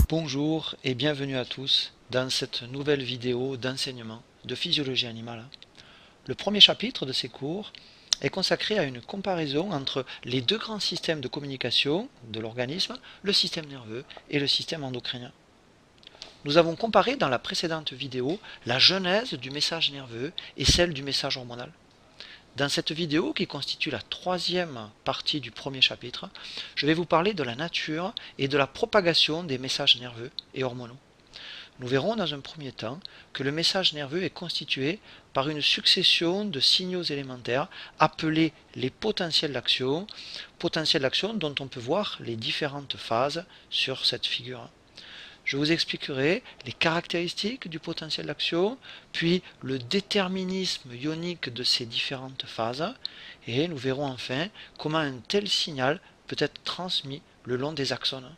Bonjour et bienvenue à tous dans cette nouvelle vidéo d'enseignement de physiologie animale. Le premier chapitre de ces cours est consacré à une comparaison entre les deux grands systèmes de communication de l'organisme, le système nerveux et le système endocrinien. Nous avons comparé dans la précédente vidéo la genèse du message nerveux et celle du message hormonal. Dans cette vidéo, qui constitue la troisième partie du premier chapitre, je vais vous parler de la nature et de la propagation des messages nerveux et hormonaux. Nous verrons dans un premier temps que le message nerveux est constitué par une succession de signaux élémentaires appelés les potentiels d'action dont on peut voir les différentes phases sur cette figure. Je vous expliquerai les caractéristiques du potentiel d'action, puis le déterminisme ionique de ces différentes phases, et nous verrons enfin comment un tel signal peut être transmis le long des axones.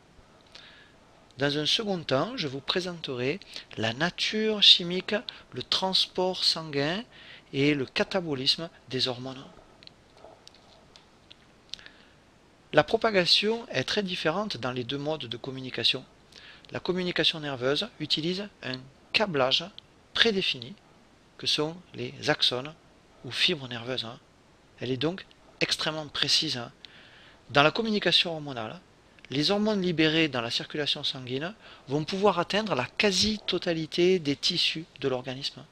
Dans un second temps, je vous présenterai la nature chimique, le transport sanguin et le catabolisme des hormones. La propagation est très différente dans les deux modes de communication. La communication nerveuse utilise un câblage prédéfini, que sont les axones ou fibres nerveuses. Elle est donc extrêmement précise. Dans la communication hormonale, les hormones libérées dans la circulation sanguine vont pouvoir atteindre la quasi-totalité des tissus de l'organisme.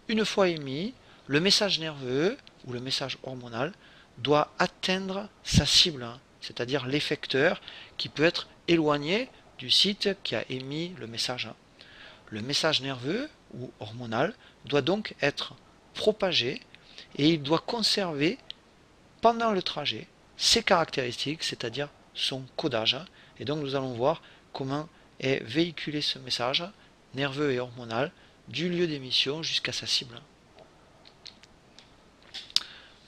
Une fois émis, le message nerveux ou le message hormonal doit atteindre sa cible, c'est-à-dire l'effecteur qui peut être éloigné du site qui a émis le message. Le message nerveux ou hormonal doit donc être propagé et il doit conserver pendant le trajet ses caractéristiques, c'est-à-dire son codage. Et donc nous allons voir comment est véhiculé ce message nerveux et hormonal du lieu d'émission jusqu'à sa cible.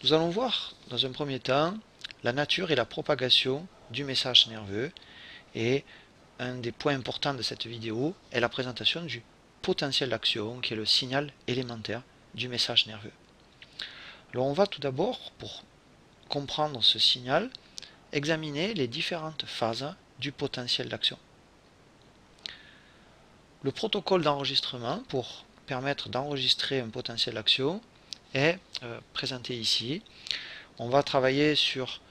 Nous allons voir dans un premier temps la nature et la propagation du message nerveux, et un des points importants de cette vidéo est la présentation du potentiel d'action, qui est le signal élémentaire du message nerveux. Alors on va tout d'abord, pour comprendre ce signal, examiner les différentes phases du potentiel d'action. Le protocole d'enregistrement pour permettre d'enregistrer un potentiel d'action est présenté ici. On va travailler sur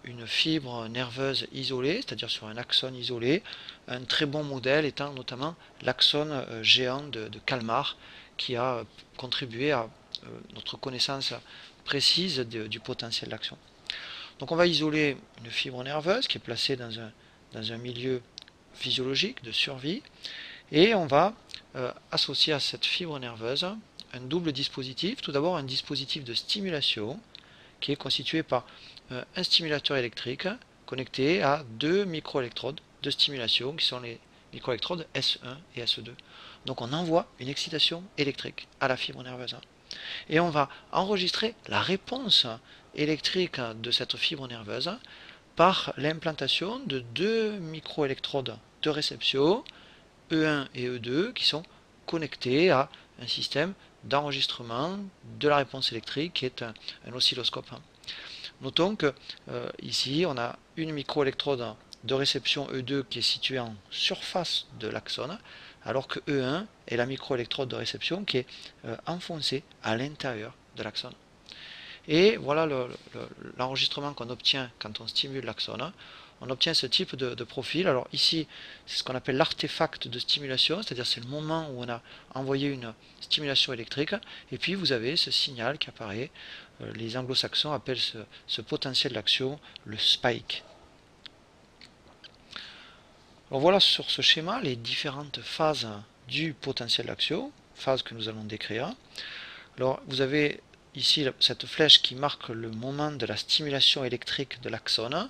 une fibre nerveuse isolée, c'est-à-dire sur un axone isolé, un très bon modèle étant notamment l'axone géant de Kalmar, qui a contribué à notre connaissance précise du potentiel d'action. Donc on va isoler une fibre nerveuse qui est placée dans un milieu physiologique de survie, et on va associer à cette fibre nerveuse un double dispositif. Tout d'abord un dispositif de stimulation qui est constitué par un stimulateur électrique connecté à deux microélectrodes de stimulation qui sont les microélectrodes S1 et S2. Donc on envoie une excitation électrique à la fibre nerveuse. Et on va enregistrer la réponse électrique de cette fibre nerveuse par l'implantation de deux microélectrodes de réception, E1 et E2, qui sont connectés à un système d'enregistrement de la réponse électrique qui est un oscilloscope. Notons que ici on a une microélectrode de réception E2 qui est située en surface de l'axone, alors que E1 est la microélectrode de réception qui est enfoncée à l'intérieur de l'axone. Et voilà l'enregistrement qu'on obtient quand on stimule l'axone. On obtient ce type de profil. Alors ici, c'est ce qu'on appelle l'artefact de stimulation, c'est-à-dire c'est le moment où on a envoyé une stimulation électrique, et puis vous avez ce signal qui apparaît. Les anglo-saxons appellent ce potentiel d'action le spike. Alors voilà sur ce schéma les différentes phases du potentiel d'action, phases que nous allons décrire. Alors vous avez ici cette flèche qui marque le moment de la stimulation électrique de l'axone,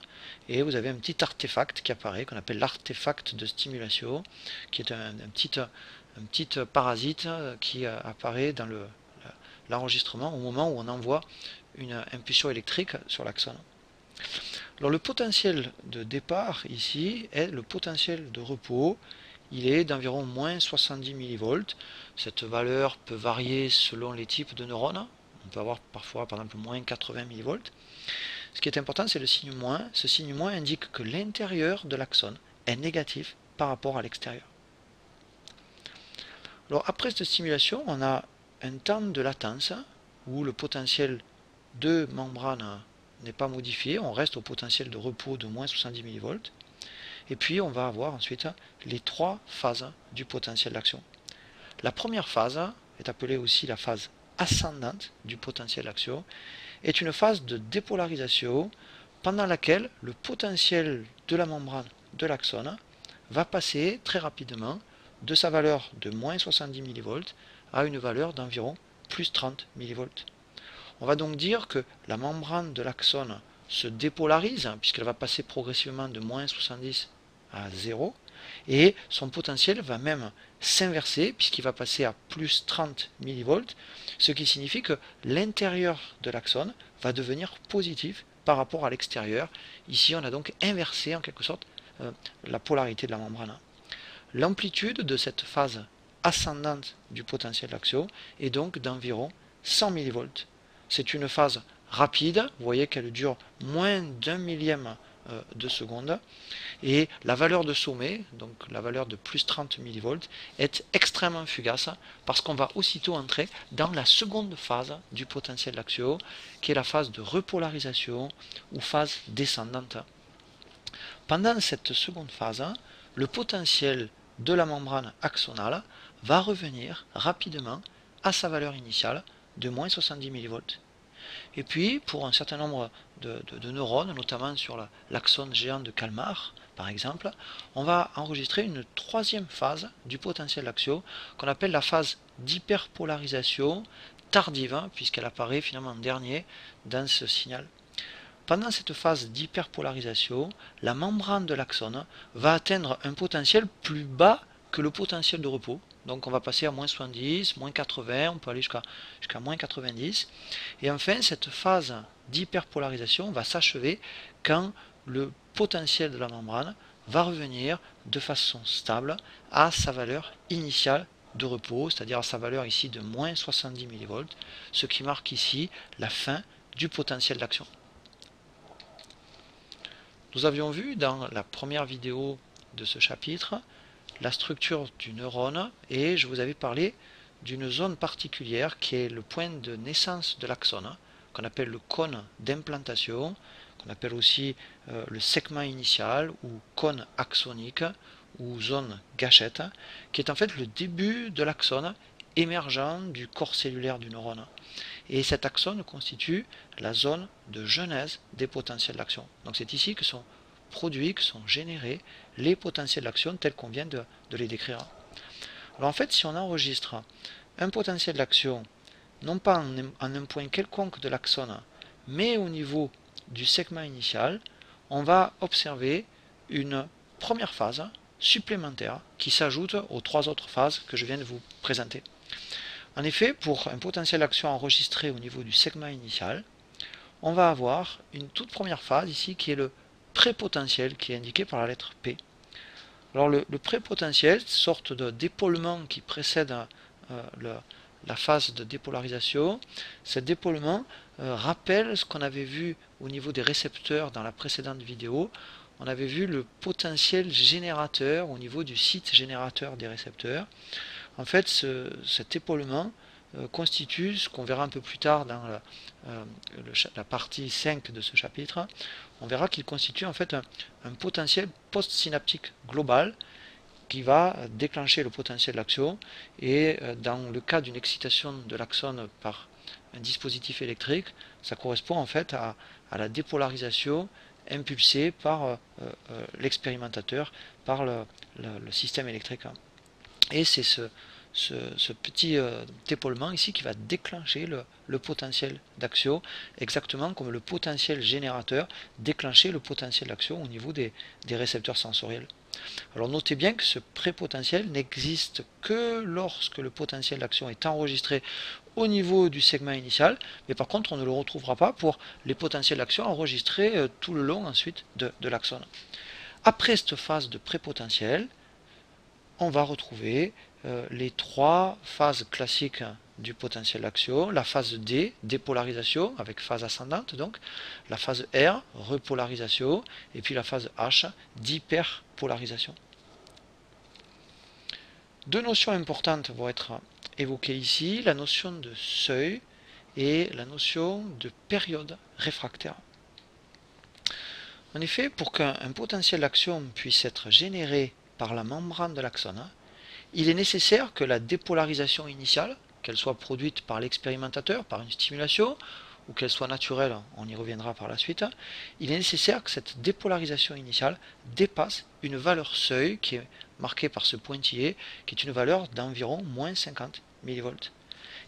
et vous avez un petit artefact qui apparaît, qu'on appelle l'artefact de stimulation, qui est un petit parasite qui apparaît dans l'enregistrement au moment où on envoie une impulsion électrique sur l'axone. Alors le potentiel de départ ici est le potentiel de repos il est d'environ moins 70 millivolts. Cette valeur peut varier selon les types de neurones. On peut avoir parfois par exemple moins 80 millivolts. Ce qui est important, c'est le signe moins. Ce signe moins indique que l'intérieur de l'axone est négatif par rapport à l'extérieur. Alors après cette stimulation, on a un temps de latence où le potentiel de membrane n'est pas modifié, on reste au potentiel de repos de moins 70 millivolts. Et puis on va avoir ensuite les trois phases du potentiel d'action. La première phase est appelée aussi la phase ascendante du potentiel d'action, est une phase de dépolarisation pendant laquelle le potentiel de la membrane de l'axone va passer très rapidement de sa valeur de moins 70 millivolts à une valeur d'environ plus 30 millivolts. On va donc dire que la membrane de l'axone se dépolarise, puisqu'elle va passer progressivement de moins 70 à 0, et son potentiel va même s'inverser, puisqu'il va passer à plus 30 millivolts, ce qui signifie que l'intérieur de l'axone va devenir positif par rapport à l'extérieur. Ici, on a donc inversé en quelque sorte la polarité de la membrane. L'amplitude de cette phase ascendante du potentiel d'action est donc d'environ 100 millivolts. C'est une phase rapide, vous voyez qu'elle dure moins d'un millième de seconde, et la valeur de sommet, donc la valeur de plus 30 millivolts, est extrêmement fugace parce qu'on va aussitôt entrer dans la seconde phase du potentiel d'action, qui est la phase de repolarisation ou phase descendante. Pendant cette seconde phase, le potentiel de la membrane axonale va revenir rapidement à sa valeur initiale de moins 70 millivolts. Et puis, pour un certain nombre de neurones, notamment sur l'axone géant de Kalmar, par exemple, on va enregistrer une troisième phase du potentiel d'action qu'on appelle la phase d'hyperpolarisation tardive, puisqu'elle apparaît finalement en dernier dans ce signal. Pendant cette phase d'hyperpolarisation, la membrane de l'axone va atteindre un potentiel plus bas que le potentiel de repos. Donc on va passer à moins 70, moins 80, on peut aller jusqu'à moins 90. Et enfin, cette phase d'hyperpolarisation va s'achever quand le potentiel de la membrane va revenir de façon stable à sa valeur initiale de repos, c'est-à-dire à sa valeur ici de moins 70 millivolts, ce qui marque ici la fin du potentiel d'action. Nous avions vu dans la première vidéo de ce chapitre la structure du neurone et je vous avais parlé d'une zone particulière qui est le point de naissance de l'axone, qu'on appelle le cône d'implantation, qu'on appelle aussi le segment initial ou cône axonique ou zone gâchette, qui est en fait le début de l'axone émergent du corps cellulaire du neurone. Et cet axone constitue la zone de genèse des potentiels d'action. Donc c'est ici que sont produits, que sont générés les potentiels d'action tels qu'on vient de les décrire. Alors en fait, si on enregistre un potentiel d'action, non pas en un point quelconque de l'axone, mais au niveau du segment initial, on va observer une première phase supplémentaire qui s'ajoute aux trois autres phases que je viens de vous présenter. En effet, pour un potentiel d'action enregistré au niveau du segment initial, on va avoir une toute première phase ici qui est le prépotentiel, qui est indiqué par la lettre P. Alors le prépotentiel, sorte d'épaulement qui précède la phase de dépolarisation, cet épaulement rappelle ce qu'on avait vu au niveau des récepteurs dans la précédente vidéo. On avait vu le potentiel générateur au niveau du site générateur des récepteurs. En fait, cet épaulement constitue ce qu'on verra un peu plus tard dans la partie 5 de ce chapitre. On verra qu'il constitue en fait un potentiel postsynaptique global qui va déclencher le potentiel d'action et dans le cas d'une excitation de l'axone par un dispositif électrique, ça correspond en fait à la dépolarisation impulsée par l'expérimentateur, par le système électrique. Et c'est ce petit épaulement ici qui va déclencher le potentiel d'action, exactement comme le potentiel générateur déclenchait le potentiel d'action au niveau des récepteurs sensoriels. Alors notez bien que ce prépotentiel n'existe que lorsque le potentiel d'action est enregistré au niveau du segment initial, mais par contre on ne le retrouvera pas pour les potentiels d'action enregistrés tout le long ensuite de l'axone. Après cette phase de prépotentiel, on va retrouver les trois phases classiques du potentiel d'action, la phase D, dépolarisation, avec phase ascendante donc, la phase R, repolarisation, et puis la phase H, d'hyperpolarisation. Deux notions importantes vont être évoquées ici, la notion de seuil et la notion de période réfractaire. En effet, pour qu'un potentiel d'action puisse être généré par la membrane de l'axone, il est nécessaire que la dépolarisation initiale, qu'elle soit produite par l'expérimentateur, par une stimulation, ou qu'elle soit naturelle, on y reviendra par la suite, il est nécessaire que cette dépolarisation initiale dépasse une valeur seuil qui est marquée par ce pointillé, qui est une valeur d'environ moins 50 mV.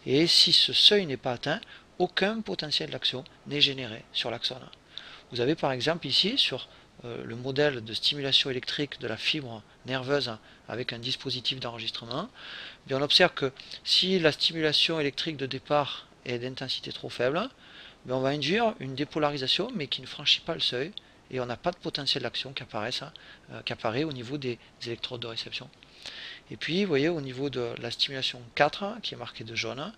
Et si ce seuil n'est pas atteint, aucun potentiel d'action n'est généré sur l'axone. Vous avez par exemple ici sur le modèle de stimulation électrique de la fibre nerveuse avec un dispositif d'enregistrement, on observe que si la stimulation électrique de départ est d'intensité trop faible, on va induire une dépolarisation mais qui ne franchit pas le seuil et on n'a pas de potentiel d'action qui apparaît au niveau des électrodes de réception. Et puis vous voyez au niveau de la stimulation 4 qui est marquée de jaune,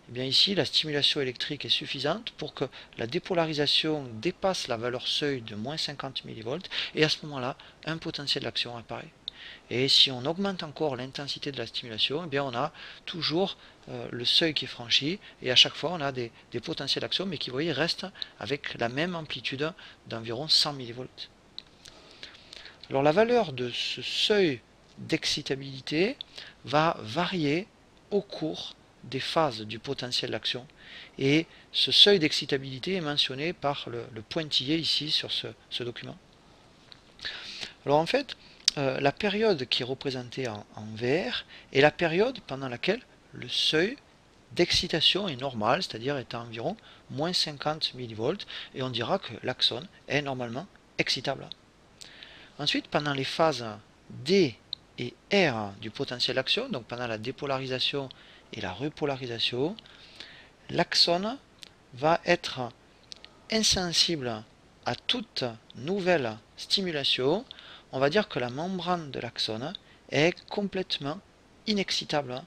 eh bien ici la stimulation électrique est suffisante pour que la dépolarisation dépasse la valeur seuil de moins 50 mV et à ce moment-là un potentiel d'action apparaît. Et si on augmente encore l'intensité de la stimulation, eh bien on a toujours le seuil qui est franchi et à chaque fois on a des potentiels d'action mais qui, vous voyez, restent avec la même amplitude d'environ 100 mV. Alors la valeur de ce seuil d'excitabilité va varier au cours des phases du potentiel d'action et ce seuil d'excitabilité est mentionné par le pointillé ici sur ce document. Alors en fait, la période qui est représentée en vert est la période pendant laquelle le seuil d'excitation est normal, c'est-à-dire est à environ moins 50 mV et on dira que l'axone est normalement excitable. Ensuite, pendant les phases D et R du potentiel d'action, donc pendant la dépolarisation et la repolarisation, l'axone va être insensible à toute nouvelle stimulation. On va dire que la membrane de l'axone est complètement inexcitable.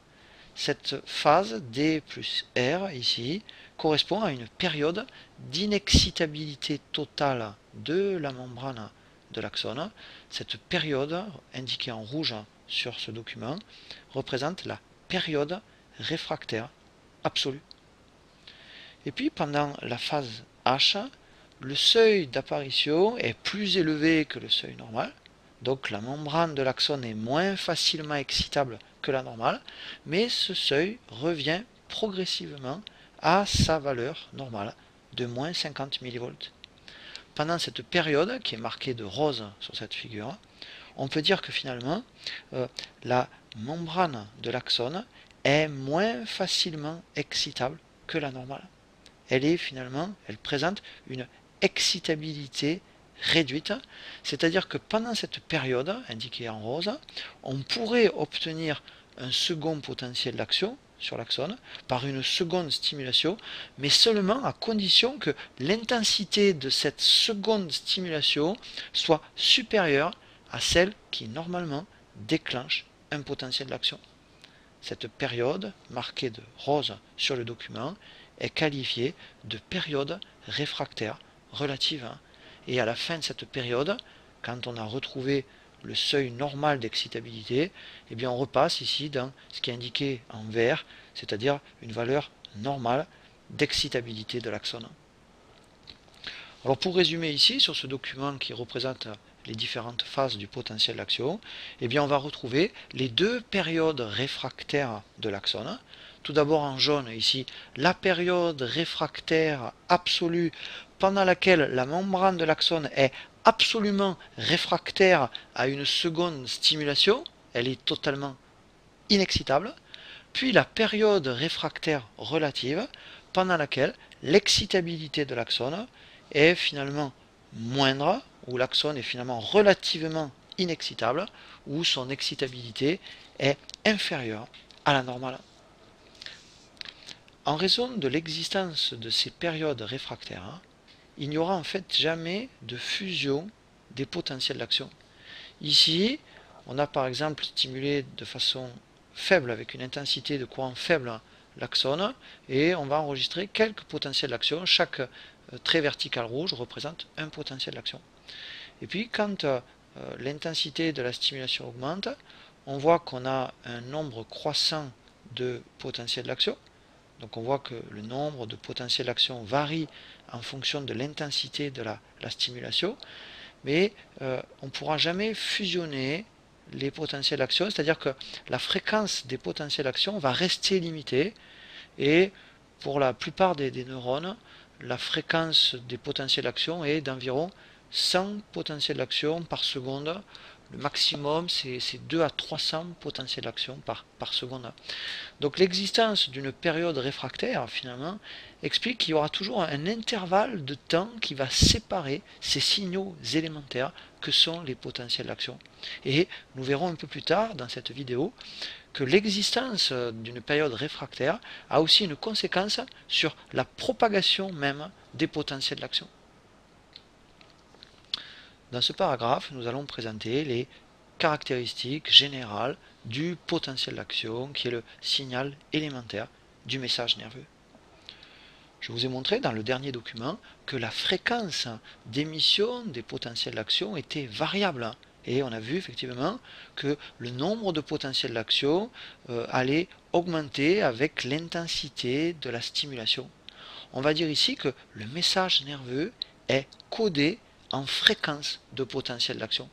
Cette phase D plus R ici correspond à une période d'inexcitabilité totale de la membrane de l'axone. Cette période, indiquée en rouge sur ce document, représente la période réfractaire absolue. Et puis pendant la phase H, le seuil d'apparition est plus élevé que le seuil normal, donc la membrane de l'axone est moins facilement excitable que la normale, mais ce seuil revient progressivement à sa valeur normale de moins 50 mV. Pendant cette période, qui est marquée de rose sur cette figure, on peut dire que finalement, la membrane de l'axone est moins facilement excitable que la normale. Elle présente une excitabilité réduite, c'est-à-dire que pendant cette période, indiquée en rose, on pourrait obtenir un second potentiel d'action sur l'axone par une seconde stimulation, mais seulement à condition que l'intensité de cette seconde stimulation soit supérieure à celle qui normalement déclenche un potentiel d'action. Cette période, marquée de rose sur le document, est qualifiée de période réfractaire relative. Et à la fin de cette période, quand on a retrouvé le seuil normal d'excitabilité, eh bien on repasse ici dans ce qui est indiqué en vert, c'est-à-dire une valeur normale d'excitabilité de l'axone. Alors pour résumer ici, sur ce document qui représente les différentes phases du potentiel d'action, eh bien on va retrouver les deux périodes réfractaires de l'axone. Tout d'abord en jaune ici, la période réfractaire absolue pendant laquelle la membrane de l'axone est absolument réfractaire à une seconde stimulation, elle est totalement inexcitable, puis la période réfractaire relative pendant laquelle l'excitabilité de l'axone est finalement moindre, où l'axone est finalement relativement inexcitable, où son excitabilité est inférieure à la normale. En raison de l'existence de ces périodes réfractaires, il n'y aura en fait jamais de fusion des potentiels d'action. Ici, on a par exemple stimulé de façon faible, avec une intensité de courant faible, l'axone, et on va enregistrer quelques potentiels d'action. Chaque trait vertical rouge représente un potentiel d'action. Et puis quand l'intensité de la stimulation augmente, on voit qu'on a un nombre croissant de potentiels d'action. Donc on voit que le nombre de potentiels d'action varie en fonction de l'intensité de la stimulation, mais on ne pourra jamais fusionner les potentiels d'action, c'est-à-dire que la fréquence des potentiels d'action va rester limitée, et pour la plupart des neurones, la fréquence des potentiels d'action est d'environ 100 potentiels d'action par seconde. Le maximum, c'est 2 à 300 potentiels d'action par seconde. Donc l'existence d'une période réfractaire, finalement, explique qu'il y aura toujours un intervalle de temps qui va séparer ces signaux élémentaires que sont les potentiels d'action. Et nous verrons un peu plus tard dans cette vidéo que l'existence d'une période réfractaire a aussi une conséquence sur la propagation même des potentiels d'action. Dans ce paragraphe, nous allons présenter les caractéristiques générales du potentiel d'action, qui est le signal élémentaire du message nerveux. Je vous ai montré dans le dernier document que la fréquence d'émission des potentiels d'action était variable. Et on a vu effectivement que le nombre de potentiels d'action allait augmenter avec l'intensité de la stimulation. On va dire ici que le message nerveux est codé en fréquence de potentiel d'action.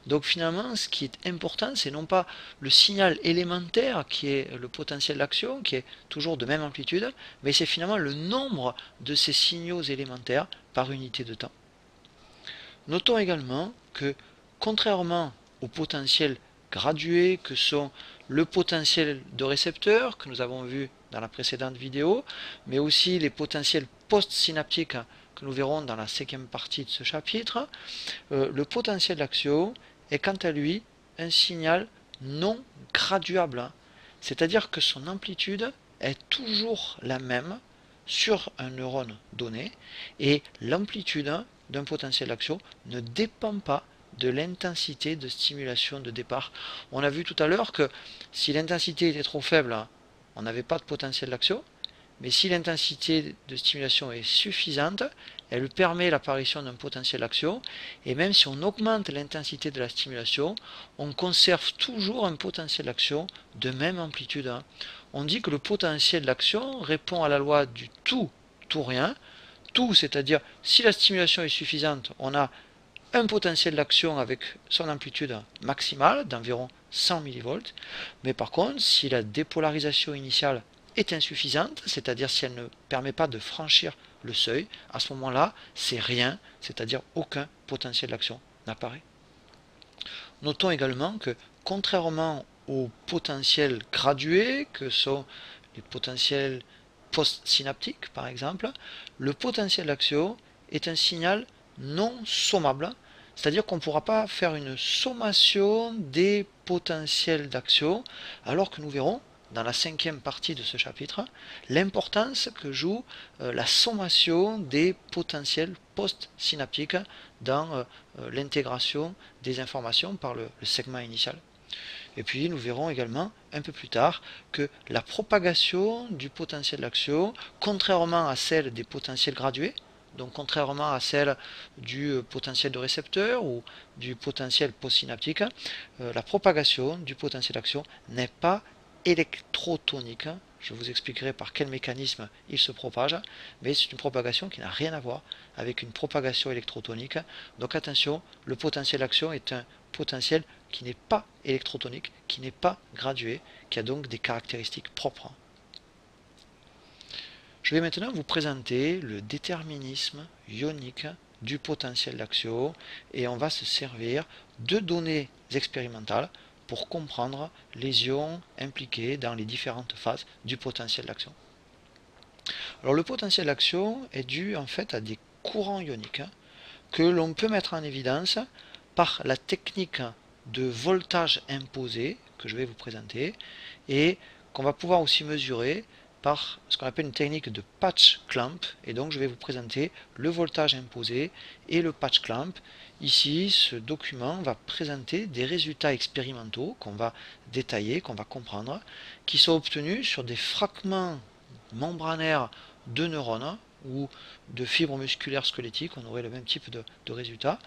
Donc finalement, ce qui est important, c'est non pas le signal élémentaire qui est le potentiel d'action, qui est toujours de même amplitude, mais c'est finalement le nombre de ces signaux élémentaires par unité de temps. Notons également que, contrairement au potentiel gradué que sont le potentiel de récepteur que nous avons vu dans la précédente vidéo, mais aussi les potentiels post-synaptiques que nous verrons dans la 5e partie de ce chapitre, le potentiel d'action est quant à lui un signal non graduable, c'est-à-dire que son amplitude est toujours la même sur un neurone donné, et l'amplitude d'un potentiel d'action ne dépend pas de l'intensité de stimulation de départ. On a vu tout à l'heure que si l'intensité était trop faible, on n'avait pas de potentiel d'action, mais si l'intensité de stimulation est suffisante, elle permet l'apparition d'un potentiel d'action, et même si on augmente l'intensité de la stimulation, on conserve toujours un potentiel d'action de même amplitude. On dit que le potentiel d'action répond à la loi du tout rien. Tout, c'est-à-dire si la stimulation est suffisante, on a un potentiel d'action avec son amplitude maximale d'environ 100 mV, mais par contre, si la dépolarisation initiale est insuffisante, c'est-à-dire si elle ne permet pas de franchir le seuil, à ce moment-là, c'est rien, c'est-à-dire aucun potentiel d'action n'apparaît. Notons également que, contrairement aux potentiels gradués, que sont les potentiels post-synaptiques par exemple, le potentiel d'action est un signal non sommable, c'est-à-dire qu'on ne pourra pas faire une sommation des potentiels d'action, alors que nous verrons dans la 5e partie de ce chapitre l'importance que joue la sommation des potentiels post-synaptiques dans l'intégration des informations par le segment initial. Et puis nous verrons également un peu plus tard que la propagation du potentiel d'action, contrairement à celle des potentiels gradués, donc contrairement à celle du potentiel de récepteur ou du potentiel postsynaptique, la propagation du potentiel d'action n'est pas électrotonique. Je vous expliquerai par quel mécanisme il se propage, mais c'est une propagation qui n'a rien à voir avec une propagation électrotonique. Donc attention, le potentiel d'action est un potentiel qui n'est pas électrotonique, qui n'est pas gradué, qui a donc des caractéristiques propres. Je vais maintenant vous présenter le déterminisme ionique du potentiel d'action, et on va se servir de données expérimentales pour comprendre les ions impliqués dans les différentes phases du potentiel d'action. Alors le potentiel d'action est dû en fait à des courants ioniques que l'on peut mettre en évidence par la technique de voltage imposé que je vais vous présenter, et qu'on va pouvoir aussi mesurer par ce qu'on appelle une technique de patch clamp, et donc je vais vous présenter le voltage imposé et le patch clamp. Ici, ce document va présenter des résultats expérimentaux qu'on va détailler, qu'on va comprendre, qui sont obtenus sur des fragments membranaires de neurones ou de fibres musculaires squelettiques, on aurait le même type de résultats,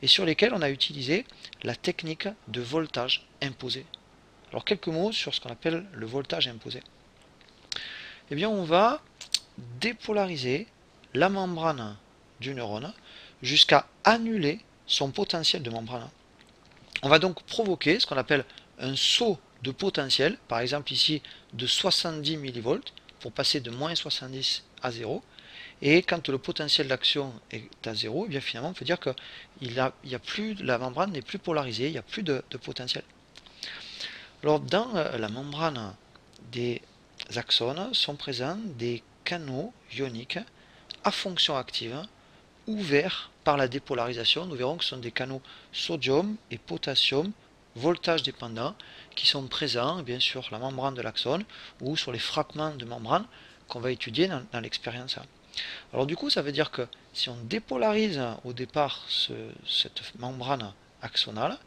et sur lesquels on a utilisé la technique de voltage imposé. Alors quelques mots sur ce qu'on appelle le voltage imposé. Eh bien on va dépolariser la membrane du neurone jusqu'à annuler son potentiel de membrane. On va donc provoquer ce qu'on appelle un saut de potentiel, par exemple ici de 70 mV, pour passer de moins 70 à 0. Et quand le potentiel d'action est à 0, eh bien finalement on peut dire que la membrane n'est plus polarisée, il n'y a plus de potentiel. Alors dans la membrane des axones sont présents des canaux ioniques à fonction active ouverts par la dépolarisation. Nous verrons que ce sont des canaux sodium et potassium voltage dépendants qui sont présents bien sûr sur la membrane de l'axone ou sur les fragments de membrane qu'on va étudier dans l'expérience. Alors du coup ça veut dire que si on dépolarise au départ cette membrane axonale,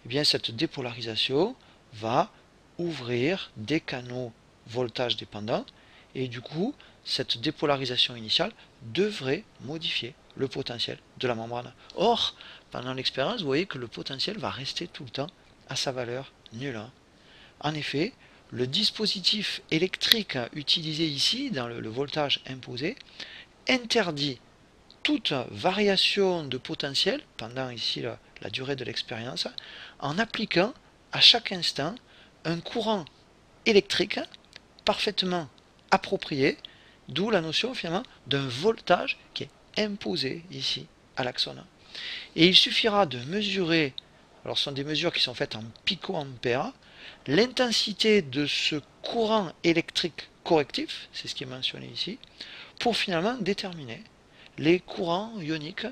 eh bien cette dépolarisation va ouvrir des canaux voltage dépendants et du coup cette dépolarisation initiale devrait modifier le potentiel de la membrane. Or, pendant l'expérience, vous voyez que le potentiel va rester tout le temps à sa valeur nulle. En effet, le dispositif électrique utilisé ici dans le voltage imposé interdit toute variation de potentiel pendant ici la durée de l'expérience en appliquant à chaque instant un courant électrique parfaitement approprié, d'où la notion finalement d'un voltage qui est imposé ici à l'axone. Et il suffira de mesurer, alors ce sont des mesures qui sont faites en picoampères, l'intensité de ce courant électrique correctif, c'est ce qui est mentionné ici, pour finalement déterminer les courants ioniques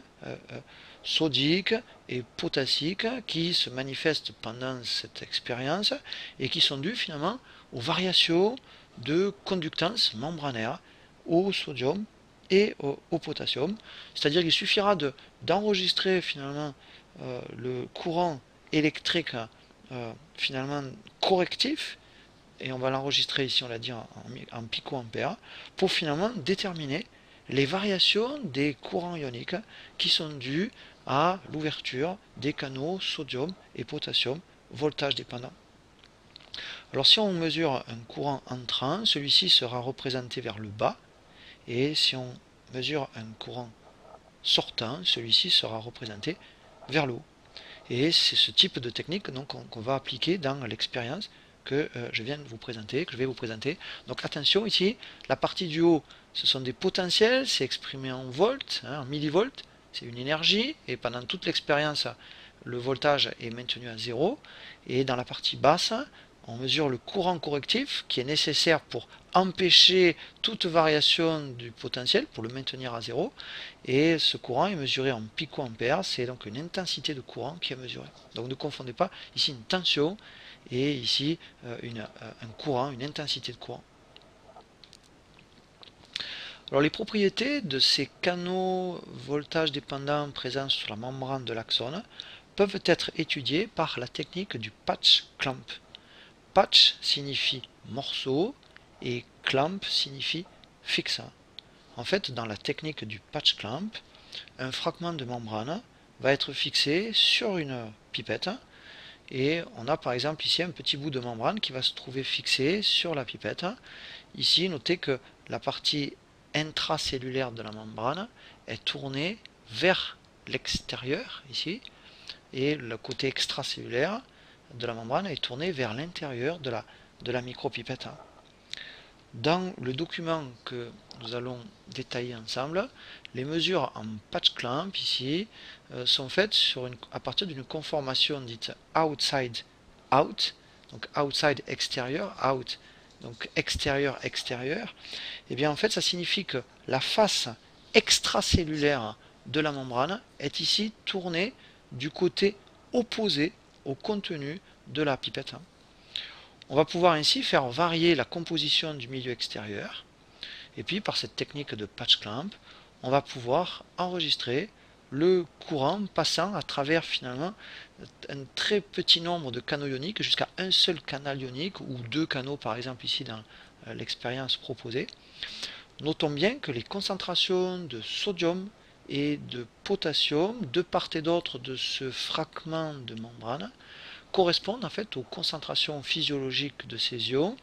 sodiques et potassiques qui se manifestent pendant cette expérience et qui sont dus finalement aux variations de conductance membranaire au sodium et au potassium. C'est-à-dire qu'il suffira d'enregistrer finalement le courant électrique finalement correctif, et on va l'enregistrer ici, on l'a dit en picoampères, pour finalement déterminer les variations des courants ioniques qui sont dus à l'ouverture des canaux sodium et potassium voltage dépendant. Alors si on mesure un courant entrant, celui-ci sera représenté vers le bas, et si on mesure un courant sortant, celui-ci sera représenté vers le haut. Et c'est ce type de technique qu'on va appliquer dans l'expérience que je viens de vous présenter, que je vais vous présenter. Donc attention ici, la partie du haut, ce sont des potentiels, c'est exprimé en volts, en millivolts, c'est une énergie, et pendant toute l'expérience, le voltage est maintenu à 0. Et dans la partie basse, on mesure le courant correctif qui est nécessaire pour empêcher toute variation du potentiel, pour le maintenir à 0. Et ce courant est mesuré en picoampères, c'est donc une intensité de courant qui est mesurée. Donc ne confondez pas ici une tension et ici un courant, une intensité de courant. Alors les propriétés de ces canaux voltage dépendants présents sur la membrane de l'axone peuvent être étudiées par la technique du patch clamp. Patch signifie morceau et clamp signifie fixant. En fait, dans la technique du patch clamp, un fragment de membrane va être fixé sur une pipette et on a par exemple ici un petit bout de membrane qui va se trouver fixé sur la pipette. Ici, notez que la partie intracellulaire de la membrane est tournée vers l'extérieur ici et le côté extracellulaire de la membrane est tourné vers l'intérieur de la micropipette. Dans le document que nous allons détailler ensemble, les mesures en patch clamp ici sont faites à partir d'une conformation dite outside out, donc outside extérieur, out donc extérieur extérieur. Et bien en fait ça signifie que la face extracellulaire de la membrane est ici tournée du côté opposé au contenu de la pipette. On va pouvoir ainsi faire varier la composition du milieu extérieur. Et puis par cette technique de patch clamp, on va pouvoir enregistrer le courant passant à travers finalement un très petit nombre de canaux ioniques, jusqu'à un seul canal ionique ou deux canaux par exemple ici dans l'expérience proposée. Notons bien que les concentrations de sodium et de potassium de part et d'autre de ce fragment de membrane correspondent en fait aux concentrations physiologiques de ces ions.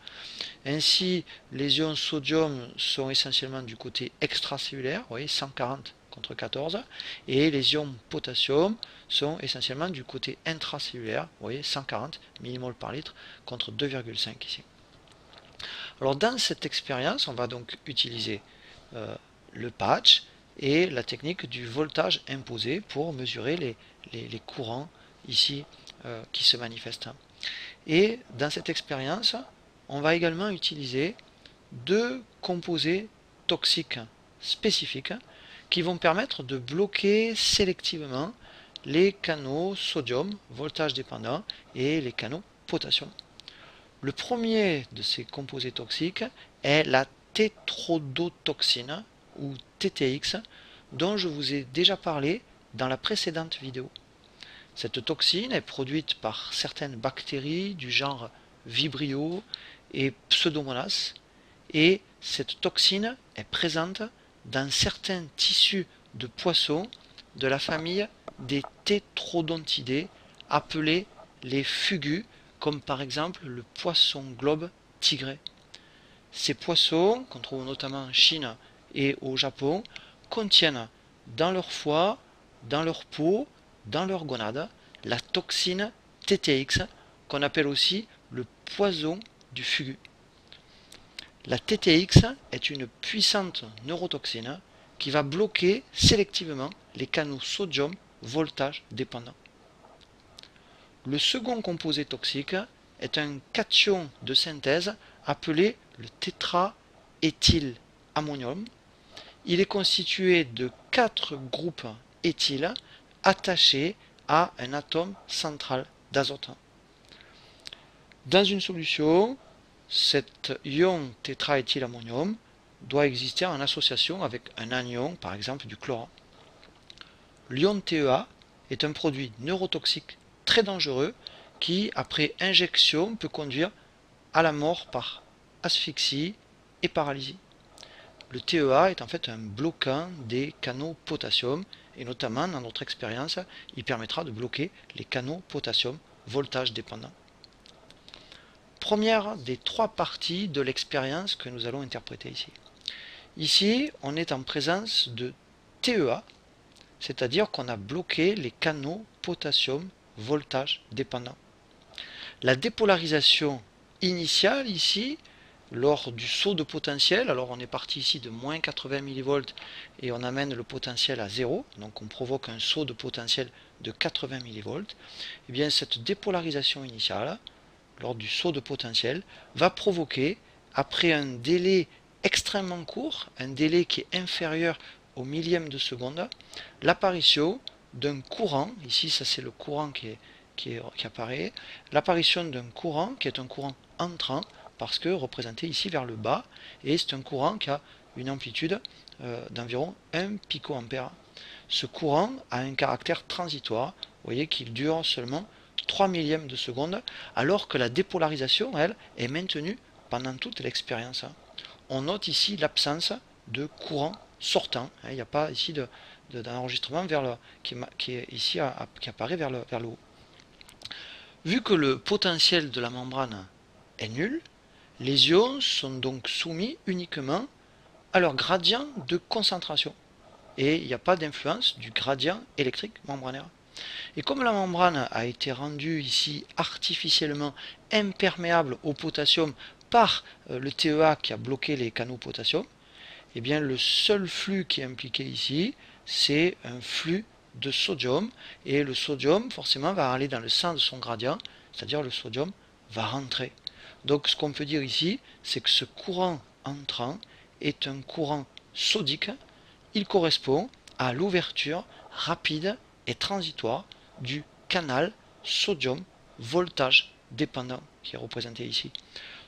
Ainsi, les ions sodium sont essentiellement du côté extracellulaire, vous voyez, 140 contre 14, et les ions potassium sont essentiellement du côté intracellulaire, vous voyez, 140 mmol par litre contre 2,5 ici. Alors dans cette expérience, on va donc utiliser le patch et la technique du voltage imposé pour mesurer les courants ici qui se manifestent. Et dans cette expérience, on va également utiliser deux composés toxiques spécifiques qui vont permettre de bloquer sélectivement les canaux sodium, voltage dépendant, et les canaux potassium. Le premier de ces composés toxiques est la tétrodotoxine, ou TTX, dont je vous ai déjà parlé dans la précédente vidéo. Cette toxine est produite par certaines bactéries du genre Vibrio et Pseudomonas, et cette toxine est présente dans certains tissus de poissons de la famille des tétrodontidés, appelés les fugus, comme par exemple le poisson globe tigré. Ces poissons, qu'on trouve notamment en Chine et au Japon, contiennent dans leur foie, dans leur peau, dans leur gonade, la toxine TTX, qu'on appelle aussi le poison du fugu. La TTX est une puissante neurotoxine qui va bloquer sélectivement les canaux sodium voltage dépendants. Le second composé toxique est un cation de synthèse appelé le tétraéthylammonium. Il est constitué de 4 groupes éthyles attachés à un atome central d'azote. Dans une solution, cet ion tétraéthylammonium doit exister en association avec un anion, par exemple du chlore. L'ion TEA est un produit neurotoxique très dangereux qui, après injection, peut conduire à la mort par asphyxie et paralysie. Le TEA est en fait un bloquant des canaux potassium, et notamment dans notre expérience, il permettra de bloquer les canaux potassium voltage dépendant. Première des 3 parties de l'expérience que nous allons interpréter ici. Ici, on est en présence de TEA, c'est-à-dire qu'on a bloqué les canaux potassium voltage dépendant. La dépolarisation initiale ici, lors du saut de potentiel, alors on est parti ici de moins 80 mV et on amène le potentiel à 0, donc on provoque un saut de potentiel de 80 mV, et bien cette dépolarisation initiale, lors du saut de potentiel, va provoquer, après un délai extrêmement court, un délai qui est inférieur au millième de seconde, l'apparition d'un courant, ici ça c'est le courant qui apparaît, l'apparition d'un courant qui est un courant entrant, parce que représenté ici vers le bas, et c'est un courant qui a une amplitude d'environ 1 picoampère. Ce courant a un caractère transitoire, vous voyez qu'il dure seulement 3 millièmes de seconde, alors que la dépolarisation, elle, est maintenue pendant toute l'expérience. On note ici l'absence de courant sortant, il n'y a pas ici d'enregistrement qui apparaît vers le haut. Vu que le potentiel de la membrane est nul, les ions sont donc soumis uniquement à leur gradient de concentration, et il n'y a pas d'influence du gradient électrique membranaire. Et comme la membrane a été rendue ici artificiellement imperméable au potassium par le TEA qui a bloqué les canaux potassium, eh bien le seul flux qui est impliqué ici, c'est un flux de sodium, et le sodium forcément va aller dans le sens de son gradient, c'est-à-dire le sodium va rentrer. Donc ce qu'on peut dire ici, c'est que ce courant entrant est un courant sodique, il correspond à l'ouverture rapide et transitoire du canal sodium voltage dépendant qui est représenté ici.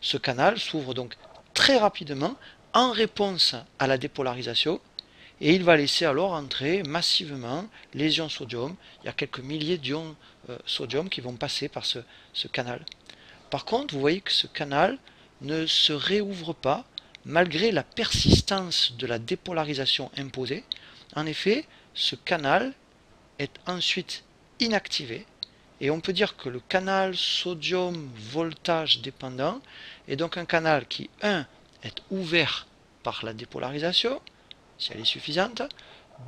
Ce canal s'ouvre donc très rapidement en réponse à la dépolarisation et il va laisser alors entrer massivement les ions sodium. Il y a quelques milliers d'ions sodium qui vont passer par ce canal. Par contre, vous voyez que ce canal ne se réouvre pas malgré la persistance de la dépolarisation imposée. En effet, ce canal est ensuite inactivé et on peut dire que le canal sodium voltage dépendant est donc un canal qui, 1, est ouvert par la dépolarisation, si elle est suffisante,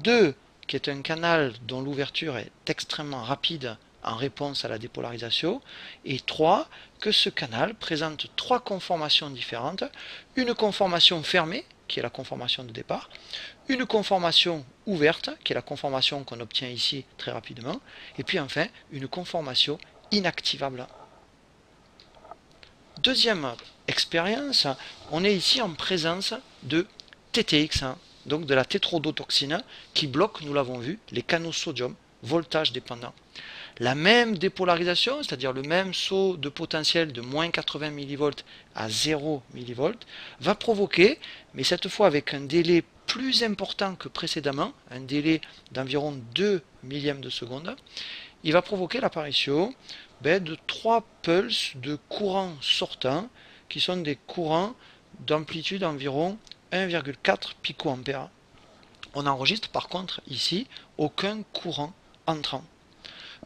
2, qui est un canal dont l'ouverture est extrêmement rapide en réponse à la dépolarisation, et 3, que ce canal présente 3 conformations différentes, une conformation fermée, qui est la conformation de départ, une conformation ouverte, qui est la conformation qu'on obtient ici très rapidement, et puis enfin une conformation inactivable. Deuxième expérience, on est ici en présence de TTX, donc de la tétrodotoxine, qui bloque, nous l'avons vu, les canaux sodium voltage dépendant. La même dépolarisation, c'est-à-dire le même saut de potentiel de moins 80 mV à 0 mV, va provoquer, mais cette fois avec un délai plus important que précédemment, un délai d'environ 2 millièmes de seconde, il va provoquer l'apparition de 3 pulses de courant sortant, qui sont des courants d'amplitude environ 1,4 picoampères. On enregistre par contre ici aucun courant entrant.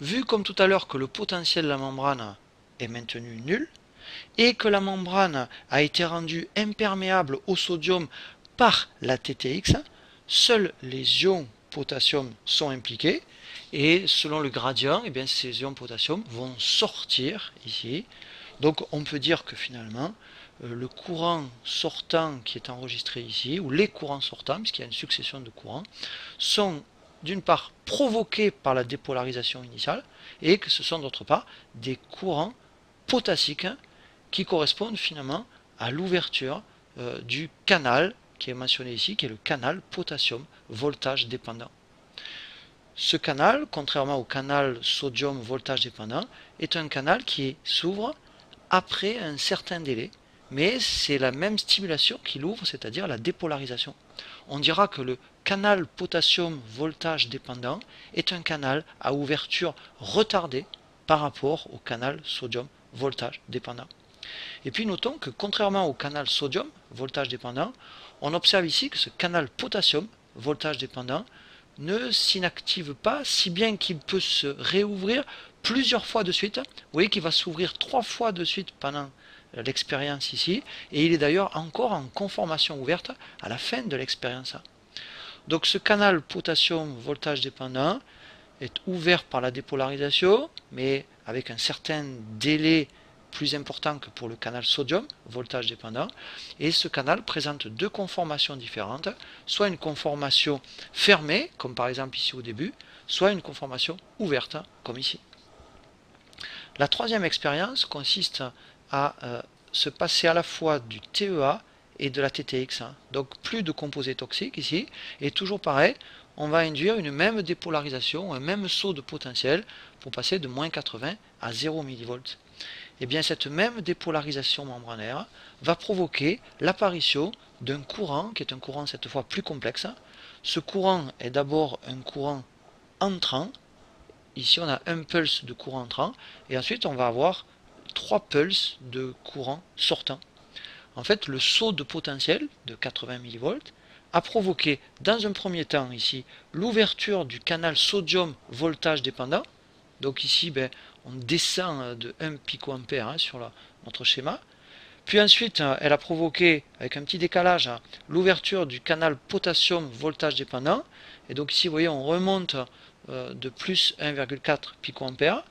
Vu comme tout à l'heure que le potentiel de la membrane est maintenu nul et que la membrane a été rendue imperméable au sodium par la TTX, seuls les ions potassium sont impliqués et selon le gradient, ces ions potassium vont sortir ici. Donc on peut dire que finalement le courant sortant qui est enregistré ici, ou les courants sortants, puisqu'il y a une succession de courants, sont d'une part provoqués par la dépolarisation initiale et que ce sont d'autre part des courants potassiques qui correspondent finalement à l'ouverture du canal qui est mentionné ici, qui est le canal potassium voltage dépendant. Ce canal, contrairement au canal sodium voltage dépendant, est un canal qui s'ouvre après un certain délai, mais c'est la même stimulation qui l'ouvre, c'est-à-dire la dépolarisation. On dira que le canal potassium voltage dépendant est un canal à ouverture retardée par rapport au canal sodium voltage dépendant. Et puis notons que contrairement au canal sodium voltage dépendant, on observe ici que ce canal potassium voltage dépendant ne s'inactive pas, si bien qu'il peut se réouvrir plusieurs fois de suite. Vous voyez qu'il va s'ouvrir 3 fois de suite pendant l'expérience ici, et il est d'ailleurs encore en conformation ouverte à la fin de l'expérience. Donc ce canal potassium voltage dépendant est ouvert par la dépolarisation, mais avec un certain délai plus important que pour le canal sodium, voltage dépendant, et ce canal présente 2 conformations différentes, soit une conformation fermée, comme par exemple ici au début, soit une conformation ouverte, comme ici. La troisième expérience consiste à se passer à la fois du TEA et de la TTX, donc plus de composés toxiques ici, et toujours pareil, on va induire une même dépolarisation, un même saut de potentiel pour passer de moins 80 à 0 mV. Et bien cette même dépolarisation membranaire va provoquer l'apparition d'un courant, qui est un courant cette fois plus complexe. Ce courant est d'abord un courant entrant. Ici on a un pulse de courant entrant, et ensuite on va avoir 3 pulses de courant sortant. En fait, le saut de potentiel de 80 mV a provoqué dans un premier temps ici l'ouverture du canal sodium voltage dépendant. Donc ici on descend de 1 picoampère sur notre schéma. Puis ensuite elle a provoqué avec un petit décalage l'ouverture du canal potassium voltage dépendant. Et donc ici vous voyez on remonte de plus 1,4 picoampère.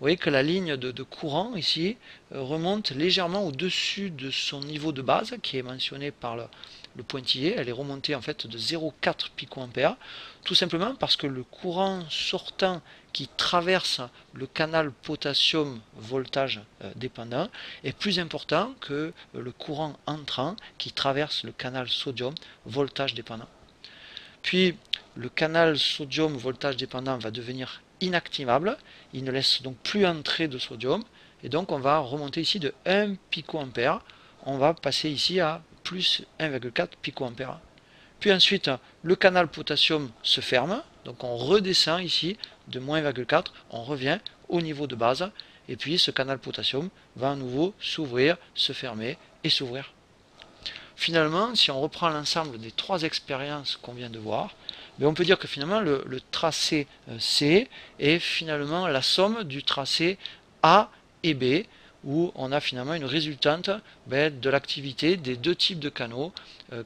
Vous voyez que la ligne de courant ici remonte légèrement au-dessus de son niveau de base qui est mentionné par le pointillé. Elle est remontée en fait de 0,4 picoampère, tout simplement parce que le courant sortant qui traverse le canal potassium voltage dépendant est plus important que le courant entrant qui traverse le canal sodium voltage dépendant. Puis le canal sodium voltage dépendant va devenir inactivable, il ne laisse donc plus entrer de sodium, et donc on va remonter ici de 1 picoampère, on va passer ici à plus 1,4 picoampère. Puis ensuite, le canal potassium se ferme, donc on redescend ici de moins 1,4, on revient au niveau de base, et puis ce canal potassium va à nouveau s'ouvrir, se fermer et s'ouvrir. Finalement, si on reprend l'ensemble des trois expériences qu'on vient de voir, on peut dire que finalement le tracé C est finalement la somme du tracé A et B, où on a finalement une résultante de l'activité des deux types de canaux,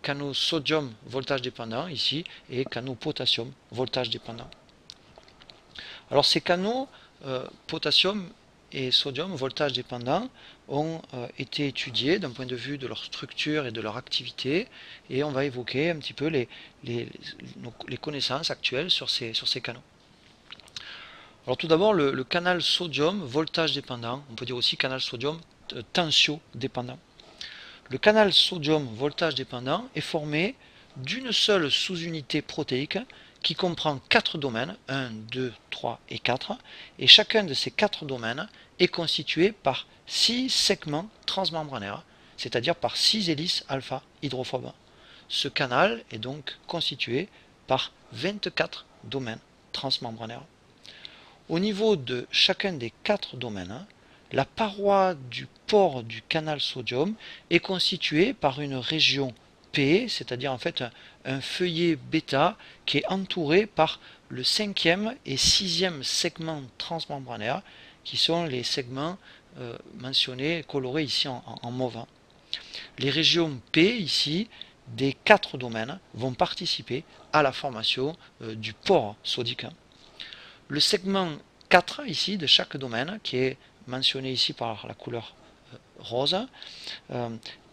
canaux sodium voltage dépendant ici et canaux potassium voltage dépendant. Alors ces canaux potassium et sodium voltage dépendant ont été étudiés d'un point de vue de leur structure et de leur activité, et on va évoquer un petit peu les connaissances actuelles sur ces canaux. Alors tout d'abord le canal sodium voltage dépendant, on peut dire aussi canal sodium tensio dépendant. Le canal sodium voltage dépendant est formé d'une seule sous-unité protéique qui comprend 4 domaines, 1, 2, 3 et 4, et chacun de ces 4 domaines est constitué par 6 segments transmembranaires, c'est-à-dire par 6 hélices alpha hydrophobes. Ce canal est donc constitué par 24 domaines transmembranaires. Au niveau de chacun des 4 domaines, la paroi du pore du canal sodium est constituée par une région P, c'est-à-dire en fait un feuillet bêta qui est entouré par le 5e et 6e segment transmembranaire, qui sont les segments mentionnés, colorés ici en mauve. Les régions P ici des 4 domaines vont participer à la formation du pore sodique. Le segment 4 ici de chaque domaine, qui est mentionné ici par la couleur rose,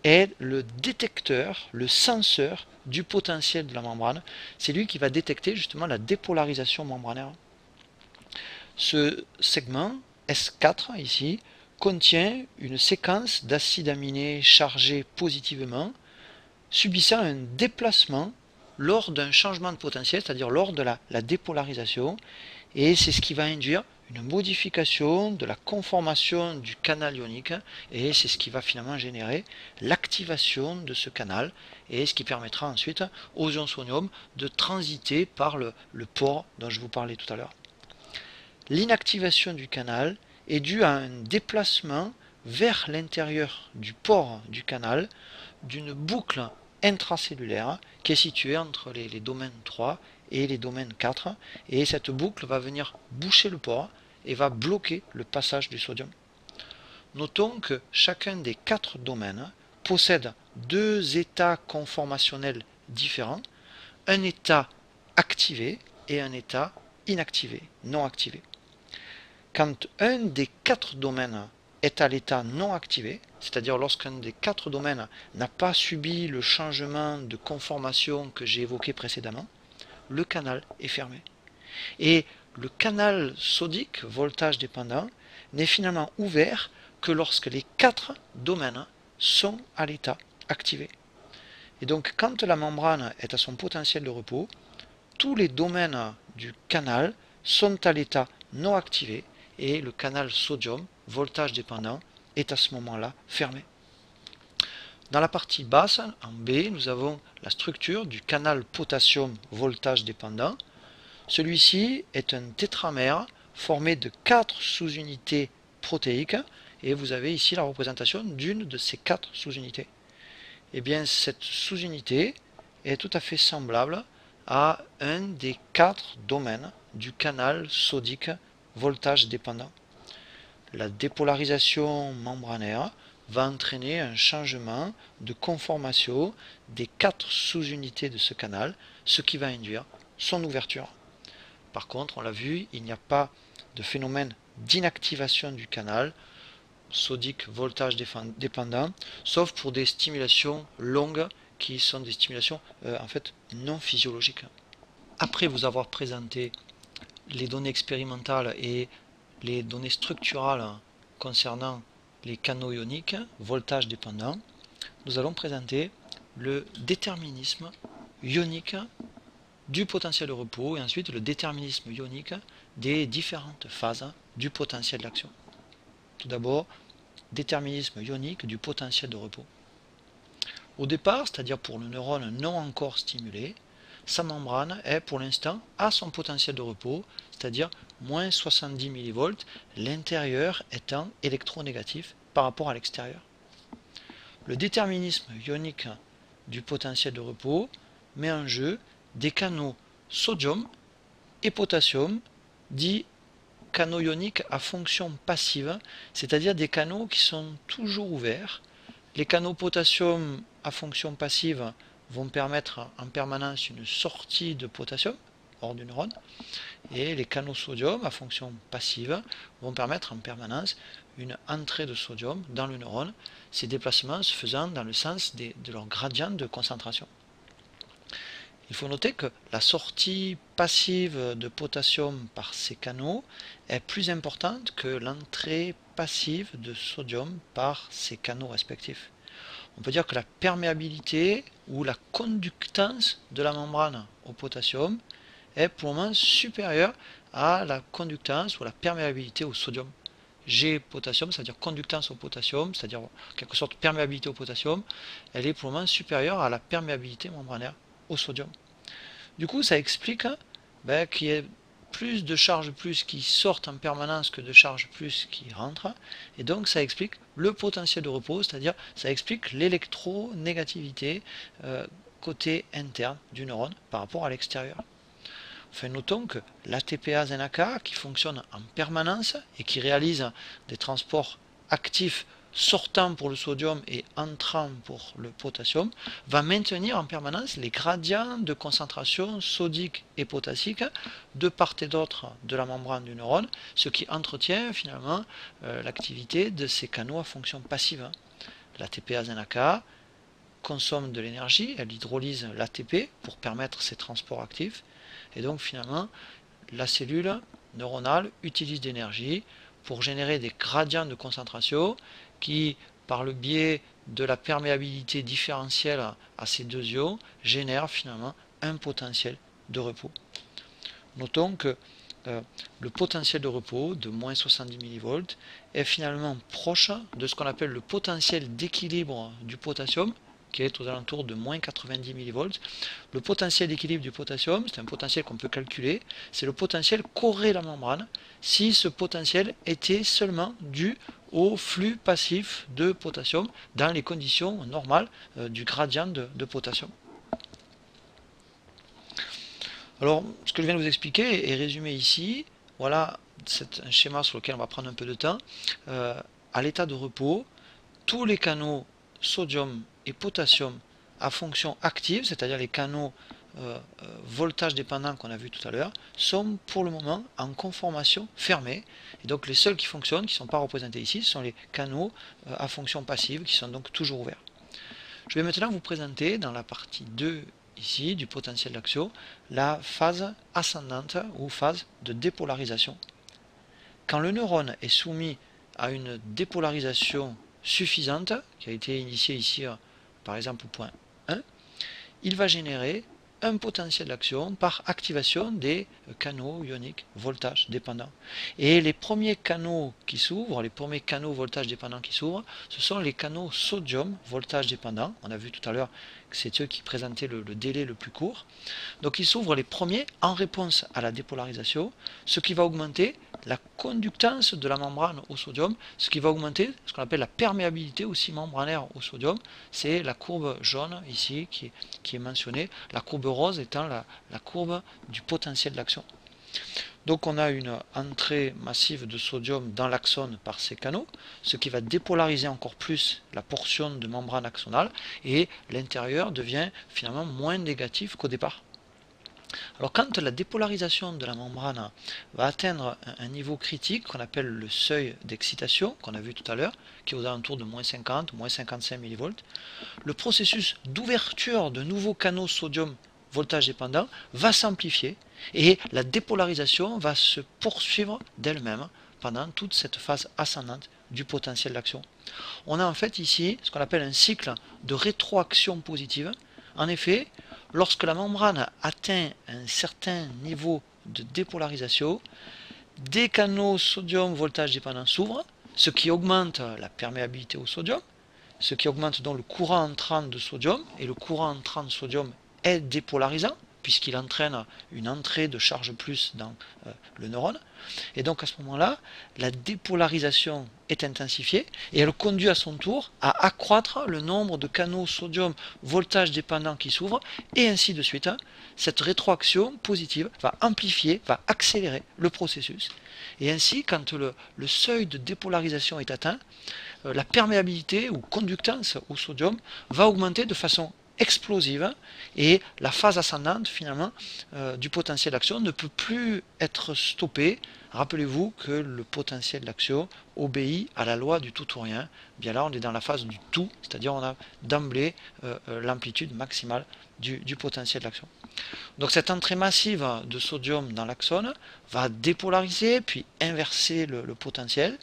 est le détecteur, le senseur du potentiel de la membrane. C'est lui qui va détecter justement la dépolarisation membranaire. Ce segment S4 ici contient une séquence d'acides aminés chargés positivement subissant un déplacement lors d'un changement de potentiel, c'est-à-dire lors de la dépolarisation, et c'est ce qui va induire une modification de la conformation du canal ionique, et c'est ce qui va finalement générer l'activation de ce canal, et ce qui permettra ensuite aux ions sodium de transiter par le pore dont je vous parlais tout à l'heure. L'inactivation du canal est due à un déplacement vers l'intérieur du pore du canal d'une boucle intracellulaire qui est située entre les domaines 3 et les domaines 4, et cette boucle va venir boucher le pore et va bloquer le passage du sodium. Notons que chacun des 4 domaines possède 2 états conformationnels différents, un état activé et un état inactivé, non activé. Quand un des 4 domaines est à l'état non activé, c'est-à-dire lorsqu'un des 4 domaines n'a pas subi le changement de conformation que j'ai évoqué précédemment, le canal est fermé. Et le canal sodique, voltage dépendant, n'est finalement ouvert que lorsque les 4 domaines sont à l'état activé. Et donc quand la membrane est à son potentiel de repos, tous les domaines du canal sont à l'état non activé, et le canal sodium, voltage dépendant, est à ce moment-là fermé. Dans la partie basse, en B, nous avons la structure du canal potassium voltage dépendant. Celui-ci est un tétramère formé de 4 sous-unités protéiques, et vous avez ici la représentation d'une de ces 4 sous-unités. Et bien cette sous-unité est tout à fait semblable à un des 4 domaines du canal sodique voltage dépendant. La dépolarisation membranaire va entraîner un changement de conformation des 4 sous-unités de ce canal, ce qui va induire son ouverture. Par contre, on l'a vu, il n'y a pas de phénomène d'inactivation du canal sodique voltage dépendant, sauf pour des stimulations longues qui sont des stimulations en fait non physiologiques. Après vous avoir présenté les données expérimentales et les données structurales concernant les canaux ioniques, voltage dépendant, nous allons présenter le déterminisme ionique du potentiel de repos et ensuite le déterminisme ionique des différentes phases du potentiel d'action. Tout d'abord, déterminisme ionique du potentiel de repos. Au départ, c'est-à-dire pour le neurone non encore stimulé, sa membrane est pour l'instant à son potentiel de repos, c'est-à-dire moins 70 mV, l'intérieur étant électronégatif par rapport à l'extérieur. Le déterminisme ionique du potentiel de repos met en jeu des canaux sodium et potassium, dits canaux ioniques à fonction passive, c'est-à-dire des canaux qui sont toujours ouverts. Les canaux potassium à fonction passive vont permettre en permanence une sortie de potassium hors du neurone, et les canaux sodium à fonction passive vont permettre en permanence une entrée de sodium dans le neurone, ces déplacements se faisant dans le sens de leur gradient de concentration. Il faut noter que la sortie passive de potassium par ces canaux est plus importante que l'entrée passive de sodium par ces canaux respectifs. On peut dire que la perméabilité ou la conductance de la membrane au potassium est pour le moment supérieure à la conductance ou la perméabilité au sodium. G potassium, c'est-à-dire conductance au potassium, c'est-à-dire en quelque sorte perméabilité au potassium, elle est pour le moment supérieure à la perméabilité membranaire au sodium. Du coup, ça explique qu'il y ait plus de charges plus qui sortent en permanence que de charges plus qui rentrent, et donc ça explique le potentiel de repos, c'est-à-dire ça explique l'électronégativité côté interne du neurone par rapport à l'extérieur. Enfin, notons que l'ATPase-NAK, qui fonctionne en permanence et qui réalise des transports actifs sortant pour le sodium et entrant pour le potassium, va maintenir en permanence les gradients de concentration sodique et potassique de part et d'autre de la membrane du neurone, ce qui entretient finalement l'activité de ces canaux à fonction passive. L'ATPase-NAK consomme de l'énergie, elle hydrolyse l'ATP pour permettre ces transports actifs, et donc finalement la cellule neuronale utilise de l'énergie pour générer des gradients de concentration qui, par le biais de la perméabilité différentielle à ces deux ions, génèrent finalement un potentiel de repos. Notons que le potentiel de repos de moins 70 mV est finalement proche de ce qu'on appelle le potentiel d'équilibre du potassium, qui est aux alentours de moins 90 mV. Le potentiel d'équilibre du potassium, c'est un potentiel qu'on peut calculer, c'est le potentiel qu'aurait la membrane si ce potentiel était seulement dû au flux passif de potassium dans les conditions normales du gradient de potassium. Alors, ce que je viens de vous expliquer est résumé ici. Voilà, c'est un schéma sur lequel on va prendre un peu de temps. À l'état de repos, tous les canaux sodium et potassium à fonction active, c'est-à-dire les canaux voltage dépendants qu'on a vu tout à l'heure, sont pour le moment en conformation fermée. Et donc les seuls qui fonctionnent, qui ne sont pas représentés ici, ce sont les canaux à fonction passive, qui sont donc toujours ouverts. Je vais maintenant vous présenter dans la partie 2 ici du potentiel d'action la phase ascendante ou phase de dépolarisation. Quand le neurone est soumis à une dépolarisation suffisante, qui a été initiée ici par exemple au point 1, il va générer un potentiel d'action par activation des canaux ioniques voltage dépendants. Et les premiers canaux qui s'ouvrent, les premiers canaux voltage dépendants qui s'ouvrent, ce sont les canaux sodium voltage dépendants. On a vu tout à l'heure que c'est eux qui présentaient le délai le plus court. Donc ils s'ouvrent les premiers en réponse à la dépolarisation, ce qui va augmenter la conductance de la membrane au sodium, ce qui va augmenter ce qu'on appelle la perméabilité aussi membranaire au sodium. C'est la courbe jaune ici qui est mentionnée, la courbe rose étant la courbe du potentiel d'action. Donc on a une entrée massive de sodium dans l'axone par ces canaux, ce qui va dépolariser encore plus la portion de membrane axonale, et l'intérieur devient finalement moins négatif qu'au départ. Alors quand la dépolarisation de la membrane va atteindre un niveau critique qu'on appelle le seuil d'excitation, qu'on a vu tout à l'heure, qui est aux alentours de moins 50, moins 55 mV, le processus d'ouverture de nouveaux canaux sodium voltage dépendant va s'amplifier et la dépolarisation va se poursuivre d'elle-même pendant toute cette phase ascendante du potentiel d'action. On a en fait ici ce qu'on appelle un cycle de rétroaction positive. En effet, lorsque la membrane atteint un certain niveau de dépolarisation, des canaux sodium voltage dépendant s'ouvrent, ce qui augmente la perméabilité au sodium, ce qui augmente donc le courant entrant de sodium, et le courant entrant de sodium est dépolarisant, puisqu'il entraîne une entrée de charge plus dans le neurone. Et donc à ce moment-là, la dépolarisation est intensifiée et elle conduit à son tour à accroître le nombre de canaux sodium voltage dépendant qui s'ouvrent, et ainsi de suite. Cette rétroaction positive va amplifier, va accélérer le processus. Et ainsi, quand le seuil de dépolarisation est atteint, la perméabilité ou conductance au sodium va augmenter de façon explosive, et la phase ascendante finalement du potentiel d'action ne peut plus être stoppée. Rappelez-vous que le potentiel d'action obéit à la loi du tout ou rien. Bien là on est dans la phase du tout, c'est-à-dire on a d'emblée l'amplitude maximale du potentiel d'action. Donc cette entrée massive de sodium dans l'axone va dépolariser puis inverser le potentiel,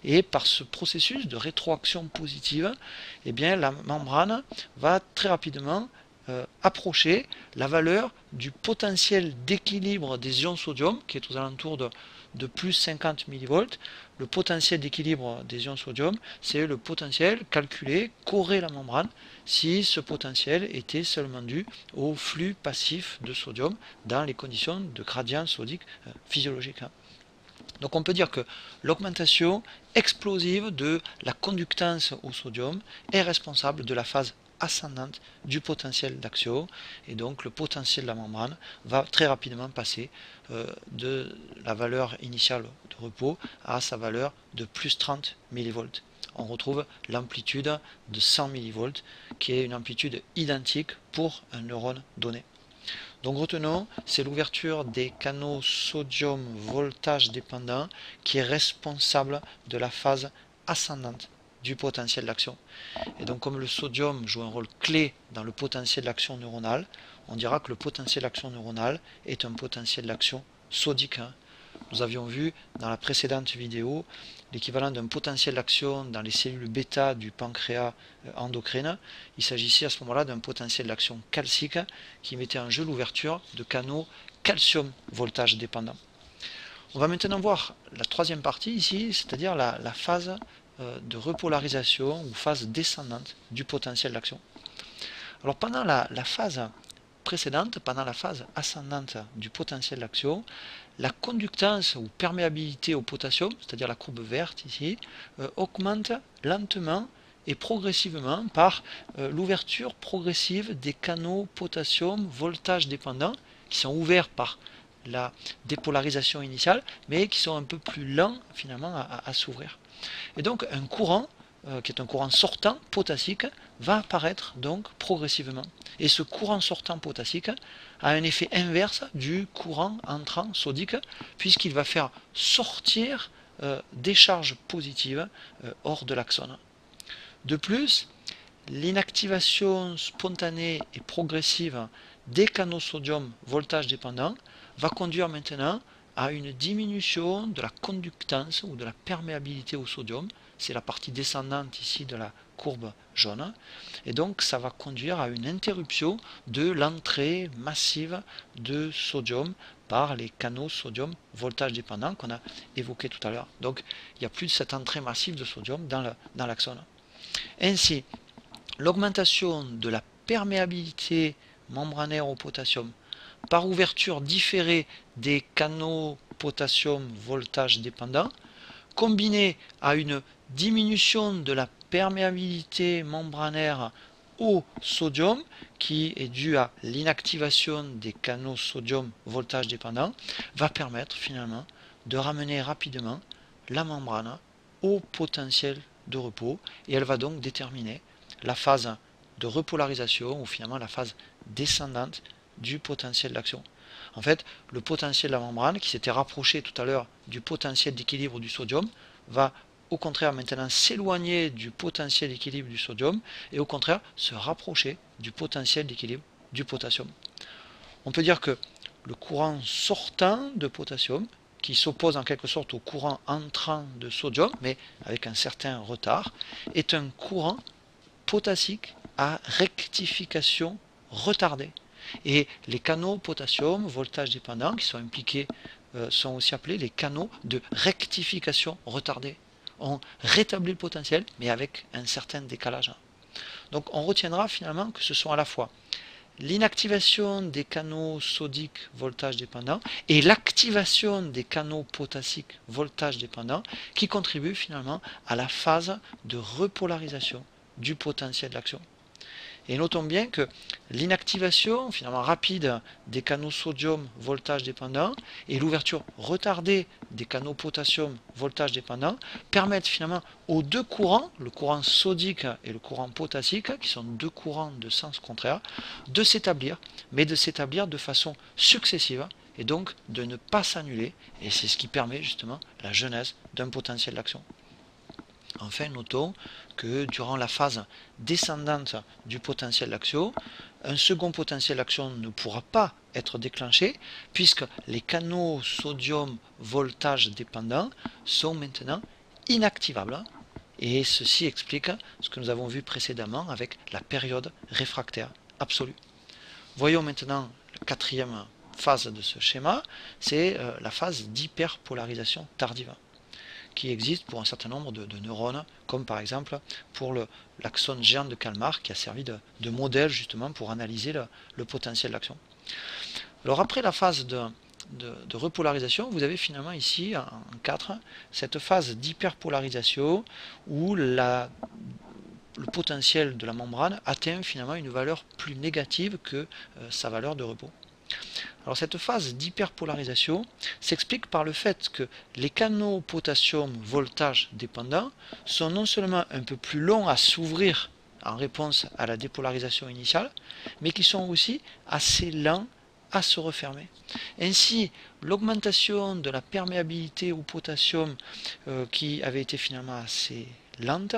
et par ce processus de rétroaction positive, eh bien, la membrane va très rapidement approcher la valeur du potentiel d'équilibre des ions sodium, qui est aux alentours de plus 50 millivolts. Le potentiel d'équilibre des ions sodium, c'est le potentiel calculé qu'aurait la membrane si ce potentiel était seulement dû au flux passif de sodium dans les conditions de gradient sodique physiologique. Donc on peut dire que l'augmentation explosive de la conductance au sodium est responsable de la phase ascendante du potentiel d'action, et donc le potentiel de la membrane va très rapidement passer de la valeur initiale de repos à sa valeur de plus 30 millivolts. On retrouve l'amplitude de 100 millivolts, qui est une amplitude identique pour un neurone donné. Donc retenons, c'est l'ouverture des canaux sodium voltage dépendant qui est responsable de la phase ascendante du potentiel d'action. Et donc comme le sodium joue un rôle clé dans le potentiel d'action neuronale, on dira que le potentiel d'action neuronale est un potentiel d'action sodique. Nous avions vu dans la précédente vidéo l'équivalent d'un potentiel d'action dans les cellules bêta du pancréas endocrine. Il s'agissait à ce moment-là d'un potentiel d'action calcique qui mettait en jeu l'ouverture de canaux calcium voltage dépendants. On va maintenant voir la troisième partie ici, c'est-à-dire la phase de repolarisation ou phase descendante du potentiel d'action. Alors pendant la phase précédente, pendant la phase ascendante du potentiel d'action, la conductance ou perméabilité au potassium, c'est-à-dire la courbe verte ici, augmente lentement et progressivement par l'ouverture progressive des canaux potassium voltage dépendants, qui sont ouverts par la dépolarisation initiale, mais qui sont un peu plus lents finalement à s'ouvrir. Et donc un courant, qui est un courant sortant potassique, va apparaître donc progressivement. Et ce courant sortant potassique a un effet inverse du courant entrant sodique, puisqu'il va faire sortir des charges positives hors de l'axone. De plus, l'inactivation spontanée et progressive des canaux sodium voltage dépendants va conduire maintenant à une diminution de la conductance ou de la perméabilité au sodium. C'est la partie descendante ici de la courbe jaune, et donc ça va conduire à une interruption de l'entrée massive de sodium par les canaux sodium voltage dépendants qu'on a évoqué tout à l'heure. Donc il n'y a plus de cette entrée massive de sodium dans l'axone. Ainsi, l'augmentation de la perméabilité membranaire au potassium par ouverture différée des canaux potassium voltage dépendants, combinée à une diminution de la perméabilité membranaire au sodium, qui est due à l'inactivation des canaux sodium voltage dépendants, va permettre finalement de ramener rapidement la membrane au potentiel de repos, et elle va donc déterminer la phase de repolarisation, ou finalement la phase descendante du potentiel d'action. En fait, le potentiel de la membrane, qui s'était rapproché tout à l'heure du potentiel d'équilibre du sodium, va au contraire maintenant s'éloigner du potentiel d'équilibre du sodium, et au contraire se rapprocher du potentiel d'équilibre du potassium. On peut dire que le courant sortant de potassium, qui s'oppose en quelque sorte au courant entrant de sodium, mais avec un certain retard, est un courant potassique à rectification retardée. Et les canaux potassium voltage dépendants qui sont impliqués sont aussi appelés les canaux de rectification retardée. on rétablit le potentiel, mais avec un certain décalage. Donc on retiendra finalement que ce sont à la fois l'inactivation des canaux sodiques voltage dépendant et l'activation des canaux potassiques voltage dépendant qui contribuent finalement à la phase de repolarisation du potentiel d'action. Et notons bien que l'inactivation finalement rapide des canaux sodium voltage dépendant et l'ouverture retardée des canaux potassium voltage dépendant permettent finalement aux deux courants, le courant sodique et le courant potassique, qui sont deux courants de sens contraire, de s'établir, mais de s'établir de façon successive et donc de ne pas s'annuler. Et c'est ce qui permet justement la genèse d'un potentiel d'action. Enfin, notons que durant la phase descendante du potentiel d'action, un second potentiel d'action ne pourra pas être déclenché puisque les canaux sodium voltage dépendants sont maintenant inactivables. Et ceci explique ce que nous avons vu précédemment avec la période réfractaire absolue. Voyons maintenant la quatrième phase de ce schéma, c'est la phase d'hyperpolarisation tardive, qui existe pour un certain nombre de neurones, comme par exemple pour l'axone géant de Kalmar, qui a servi de modèle justement pour analyser le potentiel d'action. Alors après la phase de repolarisation, vous avez finalement ici, en 4, cette phase d'hyperpolarisation où le potentiel de la membrane atteint finalement une valeur plus négative que sa valeur de repos. Alors cette phase d'hyperpolarisation s'explique par le fait que les canaux potassium voltage dépendants sont non seulement un peu plus longs à s'ouvrir en réponse à la dépolarisation initiale, mais qui sont aussi assez lents à se refermer. Ainsi, l'augmentation de la perméabilité au potassium qui avait été finalement assez lente,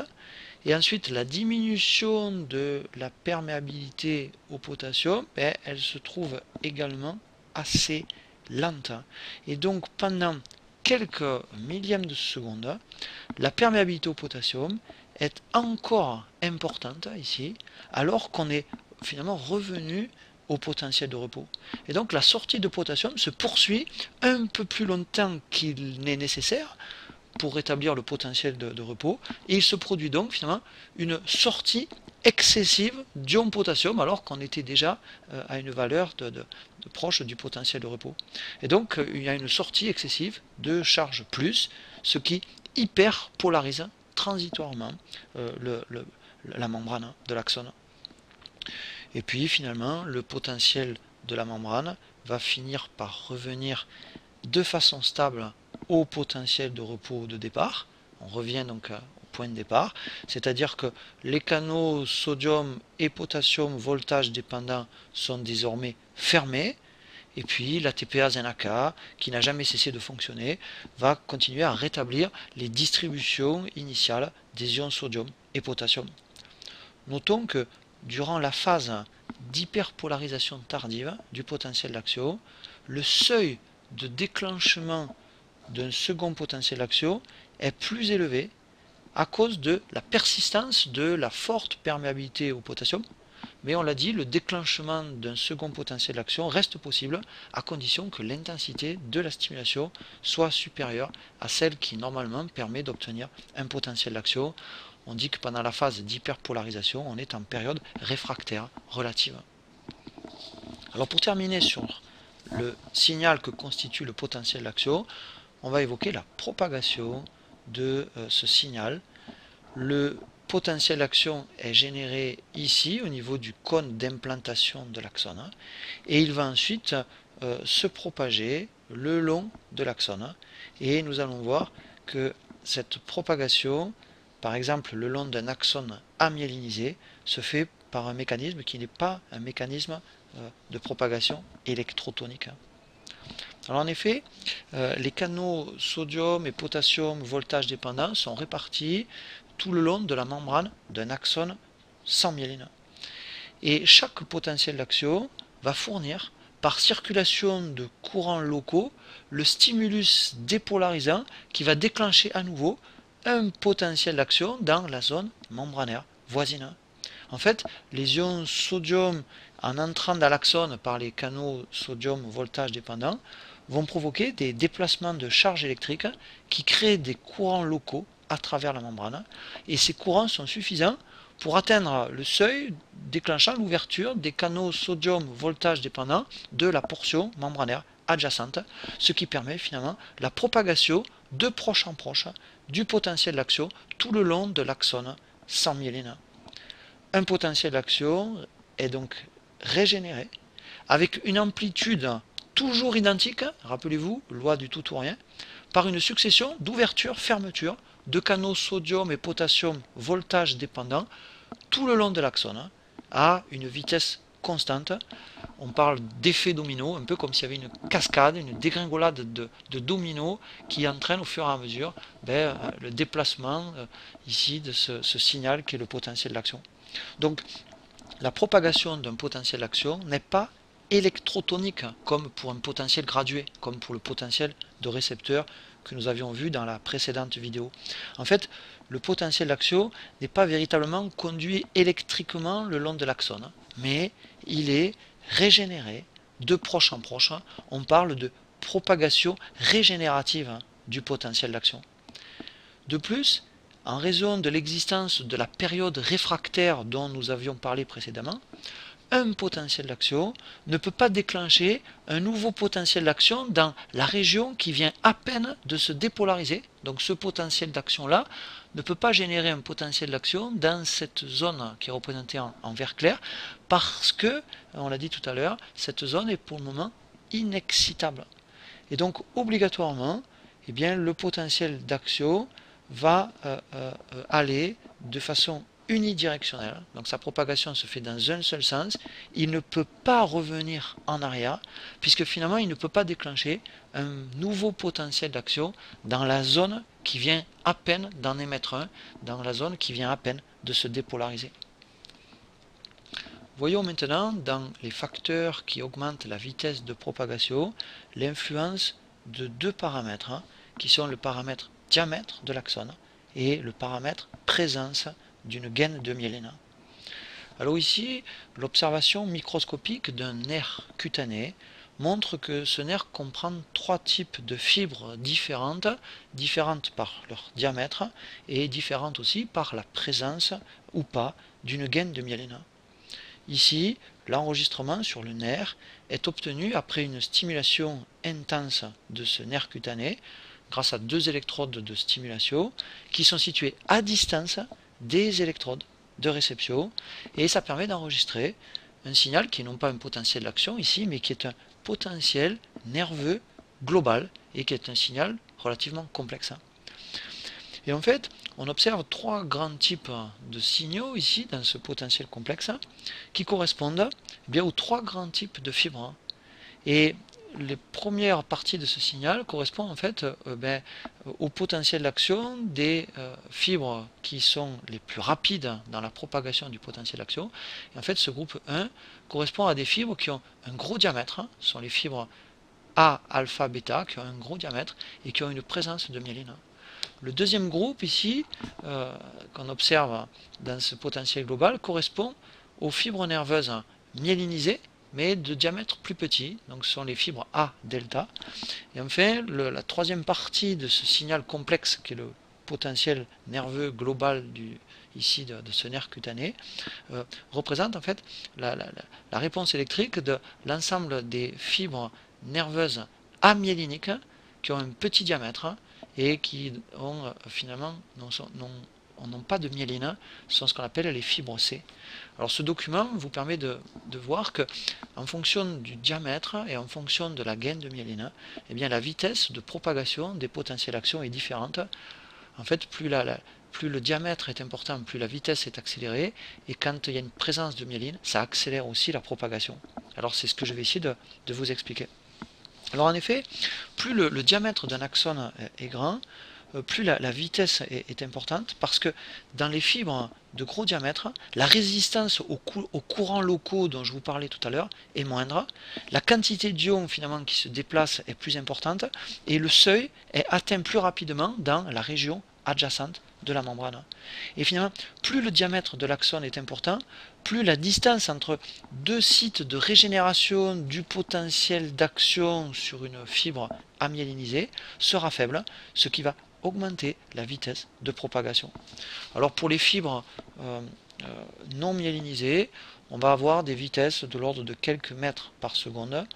et ensuite la diminution de la perméabilité au potassium, elle se trouve également assez lente. Et donc pendant quelques millièmes de seconde, la perméabilité au potassium est encore importante ici, alors qu'on est finalement revenu au potentiel de repos. Et donc la sortie de potassium se poursuit un peu plus longtemps qu'il n'est nécessaire pour rétablir le potentiel de repos, et il se produit donc finalement une sortie excessive d'ion potassium alors qu'on était déjà à une valeur de proche du potentiel de repos. Et donc il y a une sortie excessive de charge plus, ce qui hyperpolarise transitoirement la membrane de l'axone. Et puis finalement le potentiel de la membrane va finir par revenir de façon stable au potentiel de repos de départ. On revient donc au point de départ, c'est-à-dire que les canaux sodium et potassium voltage dépendants sont désormais fermés, et puis la TPase-NAK, qui n'a jamais cessé de fonctionner, va continuer à rétablir les distributions initiales des ions sodium et potassium. Notons que durant la phase d'hyperpolarisation tardive du potentiel d'action, le seuil de déclenchement d'un second potentiel d'action est plus élevé à cause de la persistance de la forte perméabilité au potassium. Mais on l'a dit, le déclenchement d'un second potentiel d'action reste possible à condition que l'intensité de la stimulation soit supérieure à celle qui normalement permet d'obtenir un potentiel d'action. On dit que pendant la phase d'hyperpolarisation, on est en période réfractaire relative. Alors pour terminer sur le signal que constitue le potentiel d'action, on va évoquer la propagation de ce signal. Le potentiel d'action est généré ici au niveau du cône d'implantation de l'axone et il va ensuite se propager le long de l'axone, et nous allons voir que cette propagation, par exemple le long d'un axone amyélinisé, se fait par un mécanisme qui n'est pas un mécanisme de propagation électrotonique. Alors en effet, les canaux sodium et potassium voltage dépendants sont répartis tout le long de la membrane d'un axone sans myéline. Et chaque potentiel d'action va fournir, par circulation de courants locaux, le stimulus dépolarisant qui va déclencher à nouveau un potentiel d'action dans la zone membranaire voisine. En fait, les ions sodium, en entrant dans l'axone par les canaux sodium voltage dépendants, vont provoquer des déplacements de charge électrique qui créent des courants locaux à travers la membrane, et ces courants sont suffisants pour atteindre le seuil déclenchant l'ouverture des canaux sodium voltage dépendants de la portion membranaire adjacente, ce qui permet finalement la propagation de proche en proche du potentiel d'action tout le long de l'axone sans myéline. Un potentiel d'action est donc régénéré avec une amplitude toujours identique, rappelez-vous, loi du tout ou rien, par une succession d'ouvertures-fermetures de canaux sodium et potassium voltage dépendants tout le long de l'axone à une vitesse constante. On parle d'effet domino, un peu comme s'il y avait une cascade, une dégringolade de dominos qui entraîne au fur et à mesure le déplacement ici de ce signal qui est le potentiel d'action. Donc la propagation d'un potentiel d'action n'est pas électrotonique comme pour un potentiel gradué, comme pour le potentiel de récepteur que nous avions vu dans la précédente vidéo. En fait, le potentiel d'action n'est pas véritablement conduit électriquement le long de l'axone, mais il est régénéré de proche en proche. On parle de propagation régénérative du potentiel d'action. De plus, en raison de l'existence de la période réfractaire dont nous avions parlé précédemment, un potentiel d'action ne peut pas déclencher un nouveau potentiel d'action dans la région qui vient à peine de se dépolariser. Donc ce potentiel d'action-là ne peut pas générer un potentiel d'action dans cette zone qui est représentée en vert clair parce que, on l'a dit tout à l'heure, cette zone est pour le moment inexcitable. Et donc obligatoirement, eh bien, le potentiel d'action va aller de façon unidirectionnelle, donc sa propagation se fait dans un seul sens, il ne peut pas revenir en arrière, puisque finalement il ne peut pas déclencher un nouveau potentiel d'action dans la zone qui vient à peine d'en émettre un, dans la zone qui vient à peine de se dépolariser. Voyons maintenant dans les facteurs qui augmentent la vitesse de propagation l'influence de deux paramètres, qui sont le paramètre diamètre de l'axone et le paramètre présence d'une gaine de myéline. Alors ici, l'observation microscopique d'un nerf cutané montre que ce nerf comprend trois types de fibres différentes par leur diamètre et différentes aussi par la présence ou pas d'une gaine de myéline. Ici, l'enregistrement sur le nerf est obtenu après une stimulation intense de ce nerf cutané grâce à deux électrodes de stimulation qui sont situées à distance des électrodes de réception, et ça permet d'enregistrer un signal qui est non pas un potentiel d'action ici, mais qui est un potentiel nerveux global et qui est un signal relativement complexe. Et en fait, on observe trois grands types de signaux ici dans ce potentiel complexe qui correspondent bien aux trois grands types de fibres. Et les premières parties de ce signal correspondent en fait au potentiel d'action des fibres qui sont les plus rapides dans la propagation du potentiel d'action. Et en fait, ce groupe 1 correspond à des fibres qui ont un gros diamètre, ce sont les fibres A, alpha, bêta, qui ont un gros diamètre et qui ont une présence de myéline. Le deuxième groupe ici, qu'on observe dans ce potentiel global, correspond aux fibres nerveuses myélinisées, mais de diamètre plus petit, donc ce sont les fibres A delta. Et enfin, la troisième partie de ce signal complexe, qui est le potentiel nerveux global ici de ce nerf cutané, représente en fait la réponse électrique de l'ensemble des fibres nerveuses amyéliniques qui ont un petit diamètre et qui ont finalement n'ont pas de myéline, ce sont ce qu'on appelle les fibres C. Alors ce document vous permet de voir que en fonction du diamètre et en fonction de la gaine de myéline, eh bien la vitesse de propagation des potentiels d'action est différente. En fait, plus le diamètre est important, plus la vitesse est accélérée, et quand il y a une présence de myéline, ça accélère aussi la propagation. Alors c'est ce que je vais essayer de vous expliquer. Alors en effet, plus le diamètre d'un axone est grand, plus la vitesse est importante, parce que dans les fibres de gros diamètre, la résistance aux courants locaux dont je vous parlais tout à l'heure est moindre, la quantité d'ions finalement qui se déplacent est plus importante, et le seuil est atteint plus rapidement dans la région adjacente de la membrane. Et finalement, plus le diamètre de l'axone est important, plus la distance entre deux sites de régénération du potentiel d'action sur une fibre amyélinisée sera faible, ce qui va augmenter la vitesse de propagation. Alors pour les fibres non myélinisées, on va avoir des vitesses de l'ordre de quelques mètres par seconde,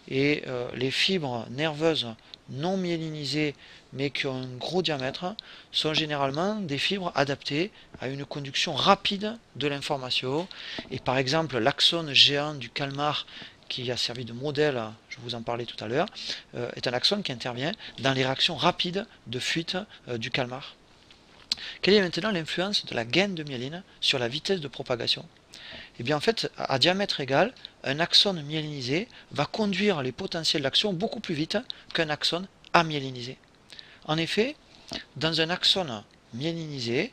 et les fibres nerveuses non myélinisées mais qui ont un gros diamètre sont généralement des fibres adaptées à une conduction rapide de l'information. Et par exemple l'axone géant du calmar, qui a servi de modèle, je vous en parlais tout à l'heure, est un axone qui intervient dans les réactions rapides de fuite du calmar. Quelle est maintenant l'influence de la gaine de myéline sur la vitesse de propagation? Et bien en fait, à diamètre égal, un axone myélinisé va conduire les potentiels d'action beaucoup plus vite qu'un axone amyélinisé. En effet, dans un axone myélinisé,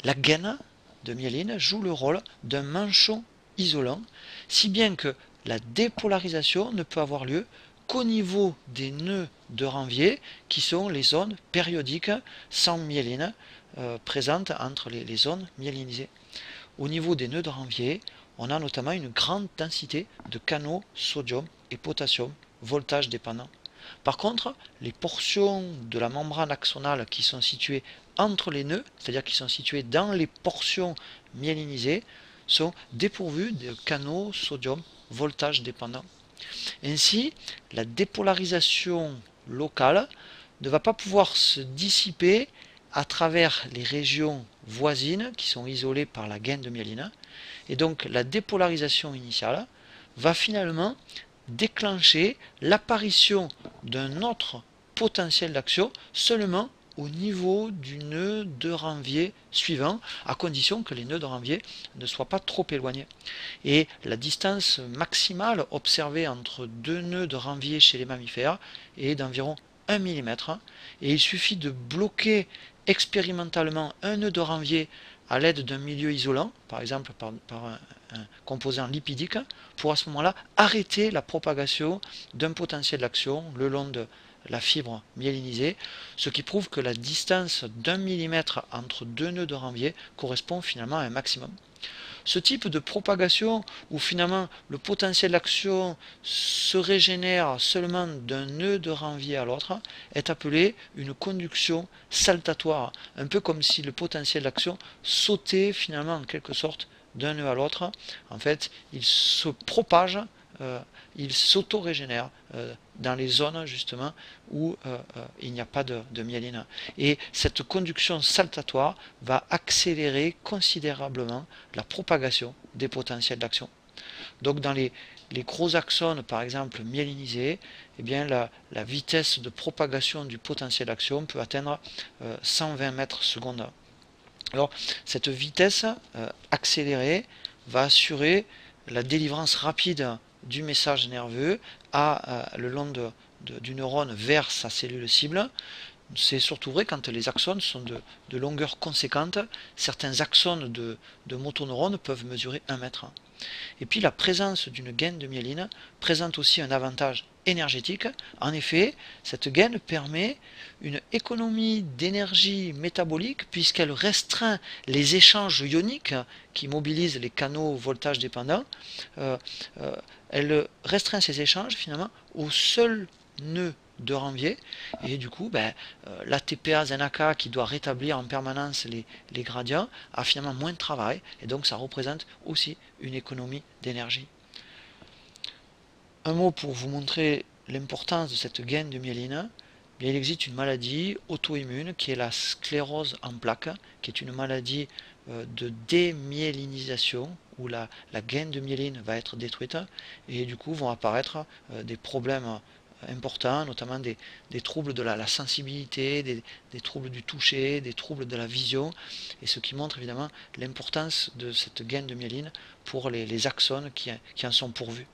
la gaine de myéline joue le rôle d'un manchon isolant, si bien que la dépolarisation ne peut avoir lieu qu'au niveau des nœuds de Ranvier, qui sont les zones périodiques sans myéline présentes entre les zones myélinisées. Au niveau des nœuds de Ranvier, on a notamment une grande densité de canaux sodium et potassium, voltage dépendant. Par contre, les portions de la membrane axonale qui sont situées entre les nœuds, c'est-à-dire qui sont situées dans les portions myélinisées, sont dépourvues de canaux sodium voltage dépendant. Ainsi, la dépolarisation locale ne va pas pouvoir se dissiper à travers les régions voisines qui sont isolées par la gaine de myéline, et donc la dépolarisation initiale va finalement déclencher l'apparition d'un autre potentiel d'action seulement au niveau du nœud de Ranvier suivant, à condition que les nœuds de Ranvier ne soient pas trop éloignés. Et la distance maximale observée entre deux nœuds de Ranvier chez les mammifères est d'environ 1 mm, et il suffit de bloquer expérimentalement un nœud de Ranvier à l'aide d'un milieu isolant, par exemple par un composant lipidique, pour à ce moment-là arrêter la propagation d'un potentiel d'action le long de la fibre myélinisée, ce qui prouve que la distance d'1 mm entre deux nœuds de Ranvier correspond finalement à un maximum. Ce type de propagation, où finalement le potentiel d'action se régénère seulement d'un nœud de Ranvier à l'autre, est appelé une conduction saltatoire, un peu comme si le potentiel d'action sautait finalement en quelque sorte d'un nœud à l'autre. En fait, il se propage, il s'auto-régénère dans les zones justement où il n'y a pas de myéline. Et cette conduction saltatoire va accélérer considérablement la propagation des potentiels d'action. Donc dans les gros axones, par exemple myélinisés, eh bien la vitesse de propagation du potentiel d'action peut atteindre 120 mètres secondes. Alors cette vitesse accélérée va assurer la délivrance rapide du message nerveux le long du neurone vers sa cellule cible. C'est surtout vrai quand les axones sont de longueur conséquente. Certains axones de motoneurones peuvent mesurer 1 mètre. Et puis la présence d'une gaine de myéline présente aussi un avantage énergétique. En effet, cette gaine permet une économie d'énergie métabolique puisqu'elle restreint les échanges ioniques qui mobilisent les canaux voltage dépendants. Elle restreint ces échanges finalement au seul nœud de Ranvier, et du coup l'ATPase NAK qui doit rétablir en permanence les gradients a finalement moins de travail, et donc ça représente aussi une économie d'énergie. Un mot pour vous montrer l'importance de cette gaine de myéline. Bien, il existe une maladie auto-immune qui est la sclérose en plaques, qui est une maladie de démyélinisation, où la gaine de myéline va être détruite, et du coup vont apparaître des problèmes importants, notamment des troubles de la sensibilité, des troubles du toucher, des troubles de la vision, et ce qui montre évidemment l'importance de cette gaine de myéline pour les axones qui en sont pourvus.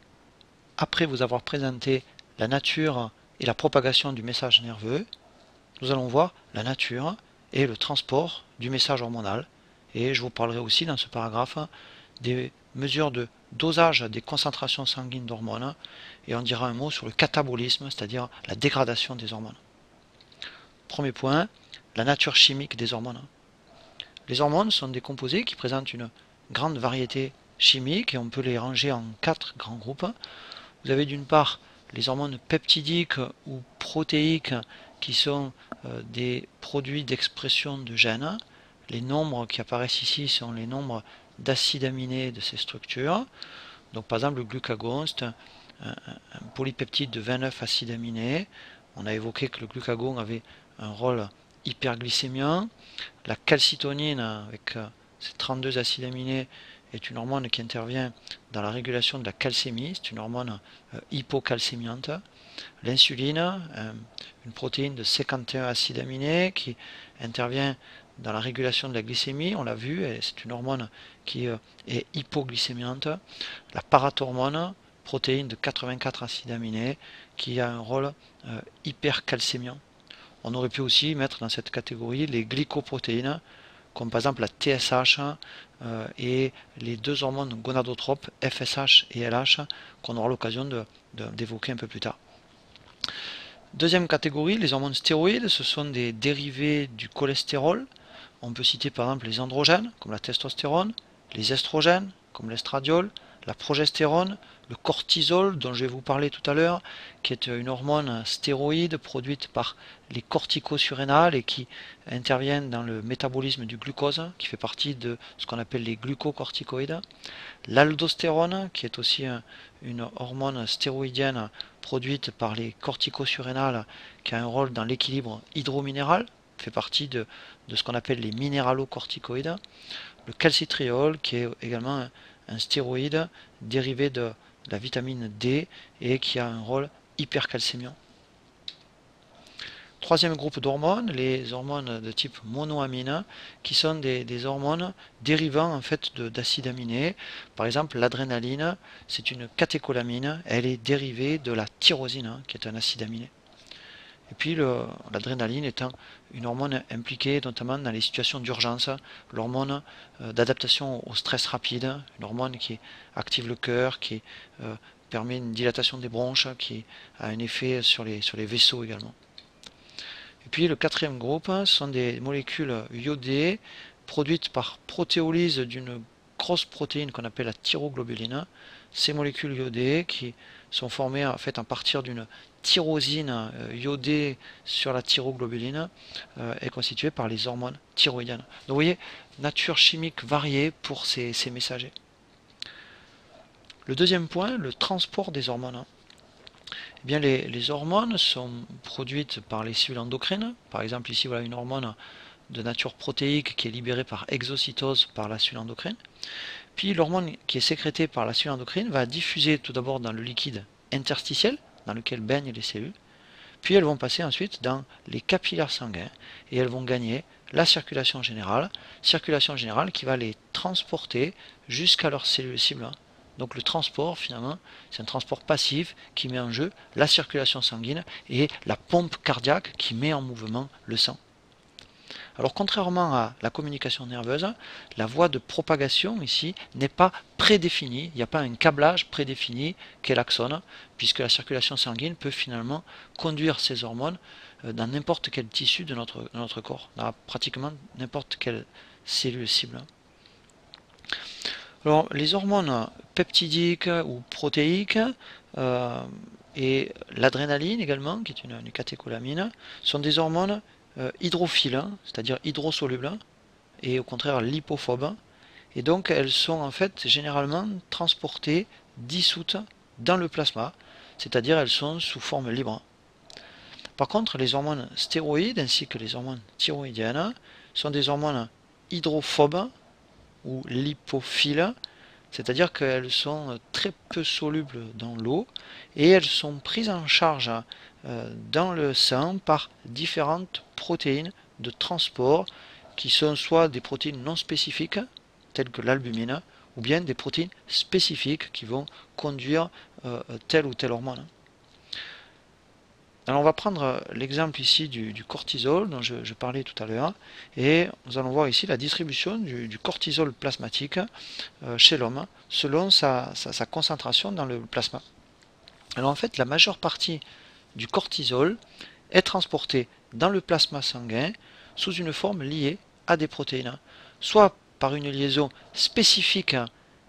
Après vous avoir présenté la nature et la propagation du message nerveux, nous allons voir la nature et le transport du message hormonal, et je vous parlerai aussi dans ce paragraphe des mesures de dosage des concentrations sanguines d'hormones, et on dira un mot sur le catabolisme, c'est-à-dire la dégradation des hormones. Premier point, la nature chimique des hormones. Les hormones sont des composés qui présentent une grande variété chimique, et on peut les ranger en 4 grands groupes. Vous avez d'une part les hormones peptidiques ou protéiques qui sont des produits d'expression de gènes. Les nombres qui apparaissent ici sont les nombres d'acides aminés de ces structures. Donc par exemple le glucagon, c'est un polypeptide de 29 acides aminés. On a évoqué que le glucagon avait un rôle hyperglycémiant. La calcitonine avec ses 32 acides aminés est une hormone qui intervient dans la régulation de la calcémie, c'est une hormone hypocalcémiante. L'insuline, une protéine de 51 acides aminés qui intervient dans la régulation de la glycémie, on l'a vu, c'est une hormone qui est hypoglycémiante. La parathormone, protéine de 84 acides aminés, qui a un rôle hypercalcémiant. On aurait pu aussi mettre dans cette catégorie les glycoprotéines, comme par exemple la TSH et les deux hormones gonadotropes, FSH et LH, qu'on aura l'occasion d'évoquer un peu plus tard. Deuxième catégorie, les hormones stéroïdes, ce sont des dérivés du cholestérol. On peut citer par exemple les androgènes, comme la testostérone, les estrogènes, comme l'estradiol, la progestérone, le cortisol, dont je vais vous parler tout à l'heure, qui est une hormone stéroïde produite par les corticosurrénales et qui intervient dans le métabolisme du glucose, qui fait partie de ce qu'on appelle les glucocorticoïdes. L'aldostérone, qui est aussi une hormone stéroïdienne produite par les corticosurrénales, qui a un rôle dans l'équilibre hydrominéral, fait partie de ce qu'on appelle les minéralocorticoïdes. Le calcitriol, qui est également un stéroïde dérivé de la vitamine D et qui a un rôle hypercalcémiant. Troisième groupe d'hormones, les hormones de type monoamine, qui sont des hormones dérivant en fait d'acides aminés. Par exemple, l'adrénaline, c'est une catécholamine, elle est dérivée de la tyrosine, qui est un acide aminé. Et puis l'adrénaline étant une hormone impliquée notamment dans les situations d'urgence, l'hormone d'adaptation au stress rapide, une hormone qui active le cœur, qui permet une dilatation des bronches, qui a un effet sur les vaisseaux également. Et puis le quatrième groupe, ce sont des molécules iodées produites par protéolyse d'une grosse protéine qu'on appelle la thyroglobuline. Ces molécules iodées qui sont formées en fait à partir d'une tyrosine iodée sur la thyroglobuline est constituée par les hormones thyroïdiennes. Donc vous voyez, nature chimique variée pour ces messagers. Le deuxième point, le transport des hormones. Eh bien, les hormones sont produites par les cellules endocrines. Par exemple, ici, voilà une hormone de nature protéique qui est libérée par exocytose par la cellule endocrine. Puis l'hormone qui est sécrétée par la cellule endocrine va diffuser tout d'abord dans le liquide interstitiel dans lequel baignent les cellules, puis elles vont passer ensuite dans les capillaires sanguins et elles vont gagner la circulation générale qui va les transporter jusqu'à leurs cellules cibles. Donc le transport finalement c'est un transport passif qui met en jeu la circulation sanguine et la pompe cardiaque qui met en mouvement le sang. Alors contrairement à la communication nerveuse, la voie de propagation ici n'est pas prédéfinie, il n'y a pas un câblage prédéfini qu'est l'axone, puisque la circulation sanguine peut finalement conduire ces hormones dans n'importe quel tissu de notre corps, dans pratiquement n'importe quelle cellule cible. Alors les hormones peptidiques ou protéiques et l'adrénaline également, qui est une catécholamine, sont des hormones hydrophiles, c'est-à-dire hydrosolubles, et au contraire lipophobes, et donc elles sont en fait généralement transportées, dissoutes dans le plasma, c'est-à-dire elles sont sous forme libre. Par contre, les hormones stéroïdes ainsi que les hormones thyroïdiennes sont des hormones hydrophobes ou lipophiles, c'est-à-dire qu'elles sont très peu solubles dans l'eau et elles sont prises en charge dans le sang par différentes protéines de transport qui sont soit des protéines non spécifiques telles que l'albumine ou bien des protéines spécifiques qui vont conduire telle ou telle hormone. Alors on va prendre l'exemple ici du cortisol dont je parlais tout à l'heure et nous allons voir ici la distribution du cortisol plasmatique chez l'homme selon sa concentration dans le plasma. Alors en fait la majeure partie du cortisol est transportée dans le plasma sanguin sous une forme liée à des protéines, soit par une liaison spécifique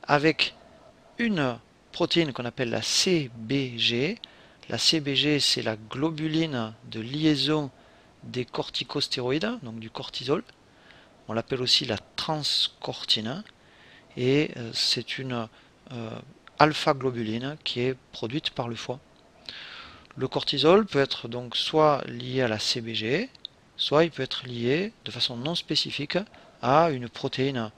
avec une protéine qu'on appelle la CBG. La CBG, c'est la globuline de liaison des corticostéroïdes, donc du cortisol. On l'appelle aussi la transcortine, et c'est une alpha-globuline qui est produite par le foie. Le cortisol peut être donc soit lié à la CBG, soit il peut être lié de façon non spécifique à une protéine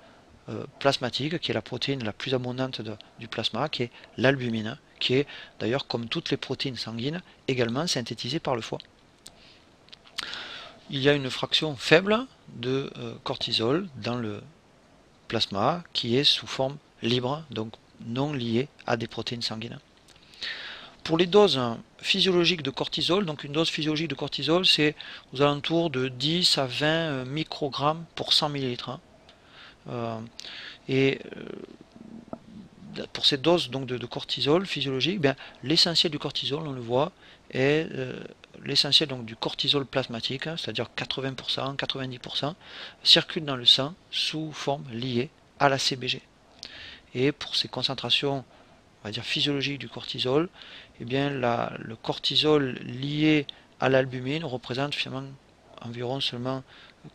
plasmatique, qui est la protéine la plus abondante du plasma, qui est l'albumine, qui est d'ailleurs, comme toutes les protéines sanguines, également synthétisée par le foie. Il y a une fraction faible de cortisol dans le plasma qui est sous forme libre, donc non liée à des protéines sanguines. Pour les doses physiologiques de cortisol, donc une dose physiologique de cortisol, c'est aux alentours de 10 à 20 microgrammes pour 100 millilitres. Et pour ces doses donc de cortisol physiologique, l'essentiel du cortisol, on le voit, est l'essentiel donc du cortisol plasmatique, c'est-à-dire 80%, 90%, circule dans le sang sous forme liée à la CBG. Et pour ces concentrations, on va dire physiologiques du cortisol, eh bien le cortisol lié à l'albumine représente finalement environ seulement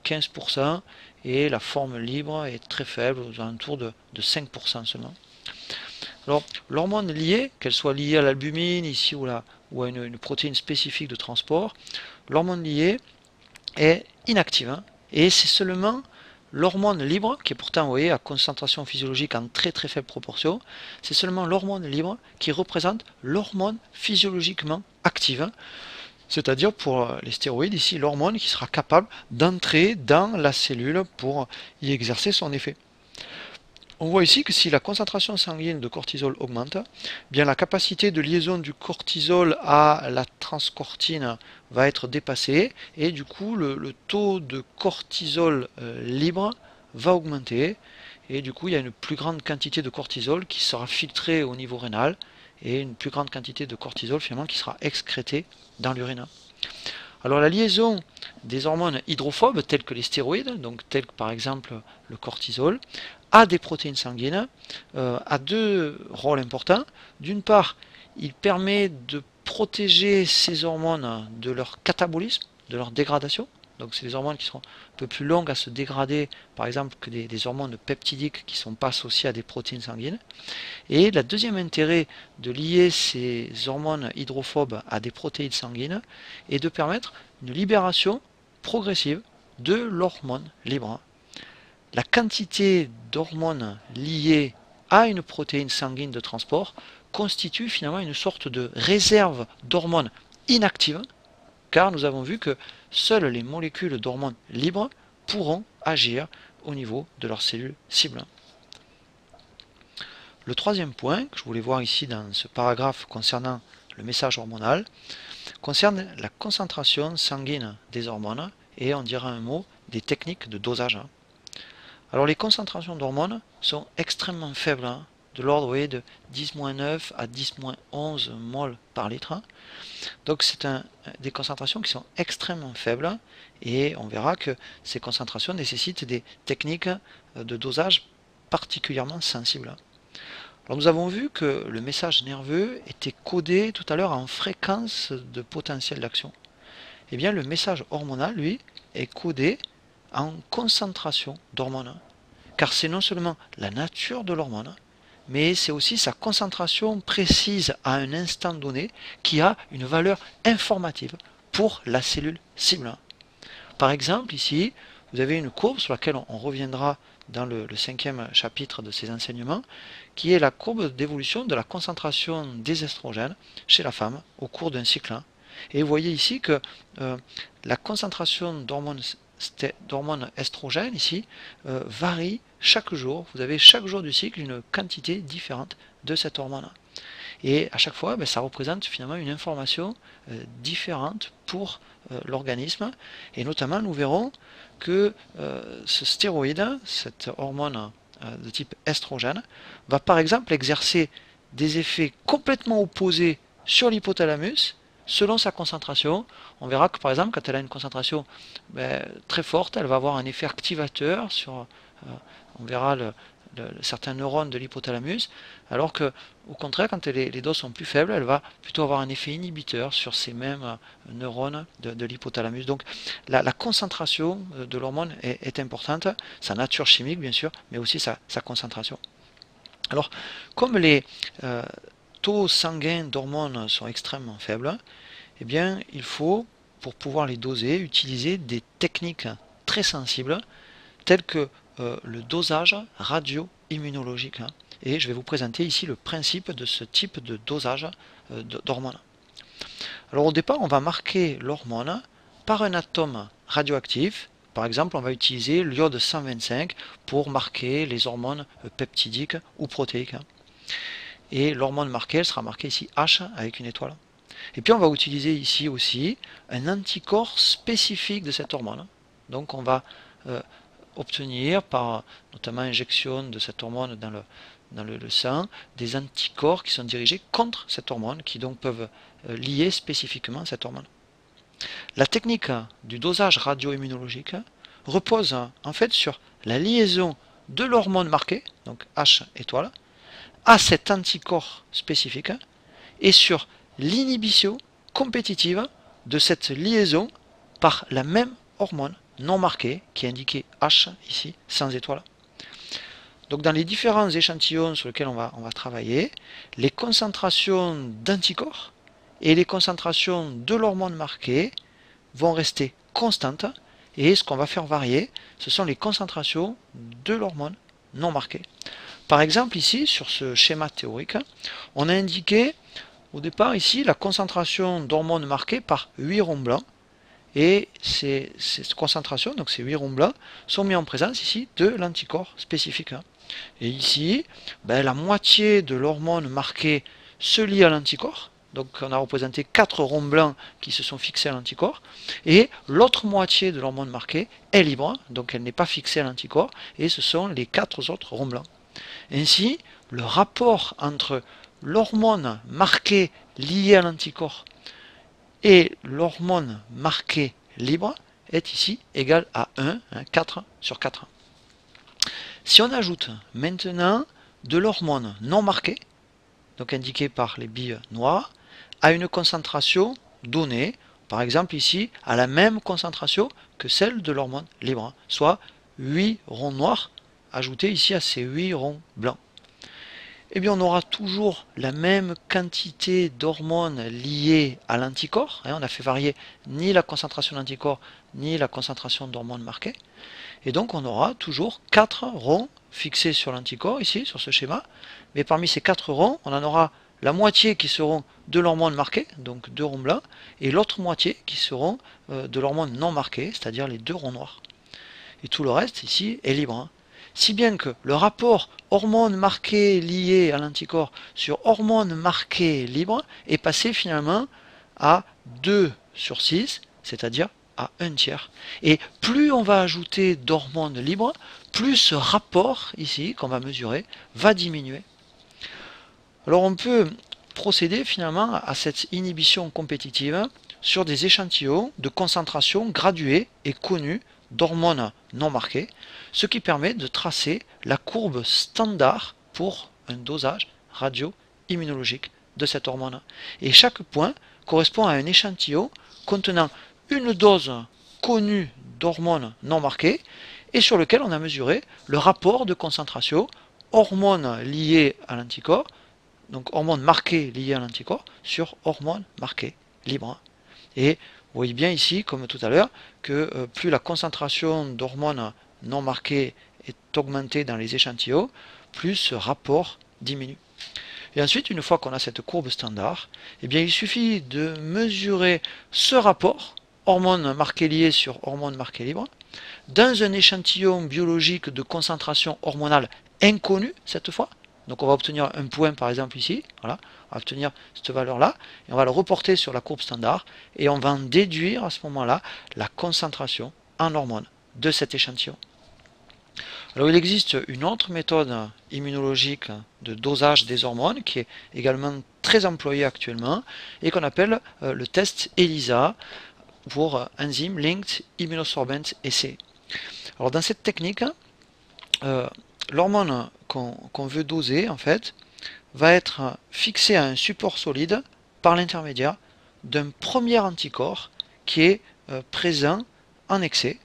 15%, et la forme libre est très faible, aux alentours de 5% seulement. Alors, l'hormone liée, qu'elle soit liée à l'albumine ici ou à une protéine spécifique de transport, l'hormone liée est inactive, et c'est seulement l'hormone libre, qui est pourtant, vous voyez, à concentration physiologique en très très faible proportion, c'est seulement l'hormone libre qui représente l'hormone physiologiquement active, c'est-à-dire pour les stéroïdes ici, l'hormone qui sera capable d'entrer dans la cellule pour y exercer son effet. On voit ici que si la concentration sanguine de cortisol augmente, bien la capacité de liaison du cortisol à la transcortine va être dépassée, et du coup le taux de cortisol libre va augmenter, et du coup il y a une plus grande quantité de cortisol qui sera filtrée au niveau rénal, et une plus grande quantité de cortisol finalement qui sera excrétée dans l'urine. Alors la liaison des hormones hydrophobes telles que les stéroïdes, donc telles que par exemple le cortisol, à des protéines sanguines, a deux rôles importants. D'une part, il permet de protéger ces hormones de leur catabolisme, de leur dégradation. Donc c'est des hormones qui seront un peu plus longues à se dégrader, par exemple, que des hormones peptidiques qui ne sont pas associées à des protéines sanguines. Et le deuxième intérêt de lier ces hormones hydrophobes à des protéines sanguines est de permettre une libération progressive de l'hormone libre. La quantité d'hormones liées à une protéine sanguine de transport constitue finalement une sorte de réserve d'hormones inactives, car nous avons vu que seules les molécules d'hormones libres pourront agir au niveau de leurs cellules cibles. Le troisième point que je voulais voir ici dans ce paragraphe concernant le message hormonal concerne la concentration sanguine des hormones, et on dira un mot des techniques de dosage. Alors les concentrations d'hormones sont extrêmement faibles, de l'ordre de 10-9 à 10-11 mol par litre. Donc c'est des concentrations qui sont extrêmement faibles, et on verra que ces concentrations nécessitent des techniques de dosage particulièrement sensibles. Alors nous avons vu que le message nerveux était codé tout à l'heure en fréquence de potentiel d'action. Eh bien le message hormonal, lui, est codé en concentration d'hormones. Car c'est non seulement la nature de l'hormone, mais c'est aussi sa concentration précise à un instant donné qui a une valeur informative pour la cellule cible. Par exemple, ici, vous avez une courbe sur laquelle on reviendra dans le 5e chapitre de ces enseignements, qui est la courbe d'évolution de la concentration des estrogènes chez la femme au cours d'un cycle. Et vous voyez ici que la concentration d'hormones estrogènes ici varie chaque jour. Vous avez chaque jour du cycle une quantité différente de cette hormone. Et à chaque fois, ça représente finalement une information différente pour l'organisme. Et notamment, nous verrons que ce stéroïde, cette hormone de type estrogène, va par exemple exercer des effets complètement opposés sur l'hypothalamus selon sa concentration. On verra que par exemple, quand elle a une concentration très forte, elle va avoir un effet activateur sur, on verra certains neurones de l'hypothalamus, alors que au contraire, quand les doses sont plus faibles, elle va plutôt avoir un effet inhibiteur sur ces mêmes neurones de l'hypothalamus. Donc la concentration de l'hormone est importante, sa nature chimique bien sûr, mais aussi sa concentration. Alors, comme les taux sanguins d'hormones sont extrêmement faibles, eh bien, il faut, pour pouvoir les doser, utiliser des techniques très sensibles, telles que le dosage radio-immunologique. Et je vais vous présenter ici le principe de ce type de dosage d'hormones. Alors au départ, on va marquer l'hormone par un atome radioactif. Par exemple, on va utiliser l'iode 125 pour marquer les hormones peptidiques ou protéiques. Et l'hormone marquée, elle sera marquée ici H avec une étoile. Et puis on va utiliser ici aussi un anticorps spécifique de cette hormone. Donc on va obtenir par notamment injection de cette hormone dans le sang des anticorps qui sont dirigés contre cette hormone, qui donc peuvent lier spécifiquement cette hormone. La technique du dosage radio-immunologique repose en fait sur la liaison de l'hormone marquée, donc H étoile, à cet anticorps spécifique et sur l'inhibition compétitive de cette liaison par la même hormone non marquée qui est indiquée H ici sans étoile. Donc dans les différents échantillons sur lesquels on va travailler, les concentrations d'anticorps et les concentrations de l'hormone marquée vont rester constantes, et ce qu'on va faire varier, ce sont les concentrations de l'hormone non marquée. Par exemple ici, sur ce schéma théorique, on a indiqué au départ ici la concentration d'hormones marquées par 8 ronds blancs, et ces concentrations, donc ces 8 ronds blancs, sont mis en présence ici de l'anticorps spécifique. Et ici, la moitié de l'hormone marquée se lie à l'anticorps. Donc on a représenté 4 ronds blancs qui se sont fixés à l'anticorps. Et l'autre moitié de l'hormone marquée est libre, donc elle n'est pas fixée à l'anticorps. Et ce sont les 4 autres ronds blancs. Ainsi, le rapport entre l'hormone marquée liée à l'anticorps et l'hormone marquée libre est ici égal à 1, 4 sur 4. Si on ajoute maintenant de l'hormone non marquée, donc indiquée par les billes noires, à une concentration donnée, par exemple ici, à la même concentration que celle de l'hormone libre, soit 8 ronds noirs ajoutés ici à ces 8 ronds blancs. Eh bien on aura toujours la même quantité d'hormones liées à l'anticorps. On n'a fait varier ni la concentration d'anticorps ni la concentration d'hormones marquées. Et donc on aura toujours 4 ronds fixés sur l'anticorps ici, sur ce schéma. Mais parmi ces 4 ronds, on en aura la moitié qui seront de l'hormone marquée, donc 2 ronds blancs, et l'autre moitié qui seront de l'hormone non marquée, c'est-à-dire les 2 ronds noirs. Et tout le reste ici est libre. Si bien que le rapport hormone marquée liée à l'anticorps sur hormone marquée libre est passé finalement à 2 sur 6, c'est-à-dire à 1 tiers. Et plus on va ajouter d'hormones libres, plus ce rapport ici qu'on va mesurer va diminuer. Alors on peut procéder finalement à cette inhibition compétitive sur des échantillons de concentration graduée et connue d'hormones non marquées, ce qui permet de tracer la courbe standard pour un dosage radio-immunologique de cette hormone. Et chaque point correspond à un échantillon contenant une dose connue d'hormones non marquées et sur lequel on a mesuré le rapport de concentration hormones liées à l'anticorps, donc hormones marquées liées à l'anticorps, sur hormones marquées libres. Et vous voyez bien ici, comme tout à l'heure, que plus la concentration d'hormones non marquées est augmentée dans les échantillons, plus ce rapport diminue. Et ensuite, une fois qu'on a cette courbe standard, eh bien, il suffit de mesurer ce rapport, hormones marquées liées sur hormones marquées libres, dans un échantillon biologique de concentration hormonale inconnue cette fois. Donc on va obtenir un point par exemple ici, voilà, on va obtenir cette valeur-là, et on va le reporter sur la courbe standard, et on va en déduire à ce moment-là la concentration en hormones de cet échantillon. Alors il existe une autre méthode immunologique de dosage des hormones qui est également très employée actuellement et qu'on appelle le test ELISA pour Enzyme Linked Immunosorbent Assay. Alors dans cette technique, l'hormone qu'on veut doser, en fait, va être fixée à un support solide par l'intermédiaire d'un premier anticorps qui est présent en excès.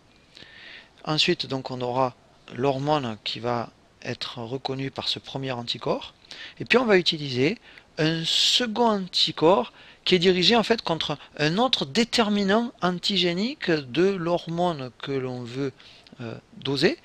Ensuite, donc, on aura l'hormone qui va être reconnue par ce premier anticorps. Et puis, on va utiliser un second anticorps qui est dirigé en fait contre un autre déterminant antigénique de l'hormone que l'on veut doser.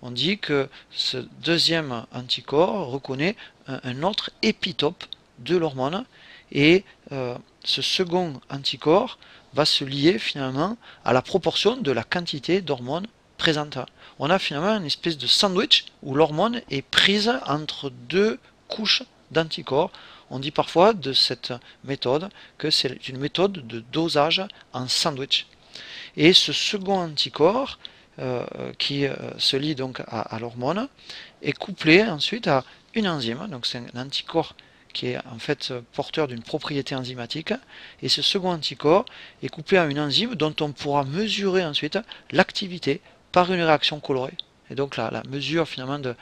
On dit que ce deuxième anticorps reconnaît un autre épitope de l'hormone et ce second anticorps va se lier finalement à la proportion de la quantité d'hormones présente. On a finalement une espèce de sandwich où l'hormone est prise entre deux couches d'anticorps. On dit parfois de cette méthode que c'est une méthode de dosage en sandwich. Et ce second anticorps qui se lie donc à l'hormone est couplé ensuite à une enzyme. Donc c'est un anticorps qui est en fait porteur d'une propriété enzymatique, et ce second anticorps est couplé à une enzyme dont on pourra mesurer ensuite l'activité par une réaction colorée. Et donc la mesure finalement de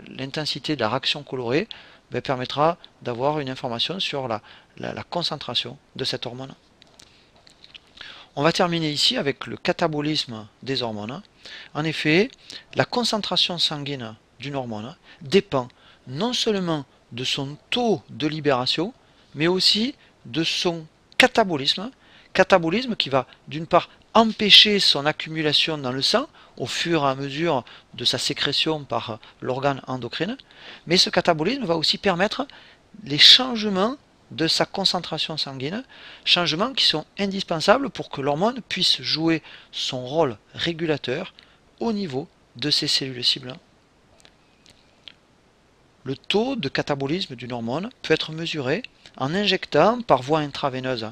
l'intensité de la réaction colorée permettra d'avoir une information sur la concentration de cette hormone. On va terminer ici avec le catabolisme des hormones. En effet, la concentration sanguine d'une hormone dépend non seulement de son taux de libération, mais aussi de son catabolisme. Catabolisme qui va d'une part empêcher son accumulation dans le sang au fur et à mesure de sa sécrétion par l'organe endocrine, mais ce catabolisme va aussi permettre les changements de sa concentration sanguine, changements qui sont indispensables pour que l'hormone puisse jouer son rôle régulateur au niveau de ses cellules cibles. Le taux de catabolisme d'une hormone peut être mesuré en injectant par voie intraveineuse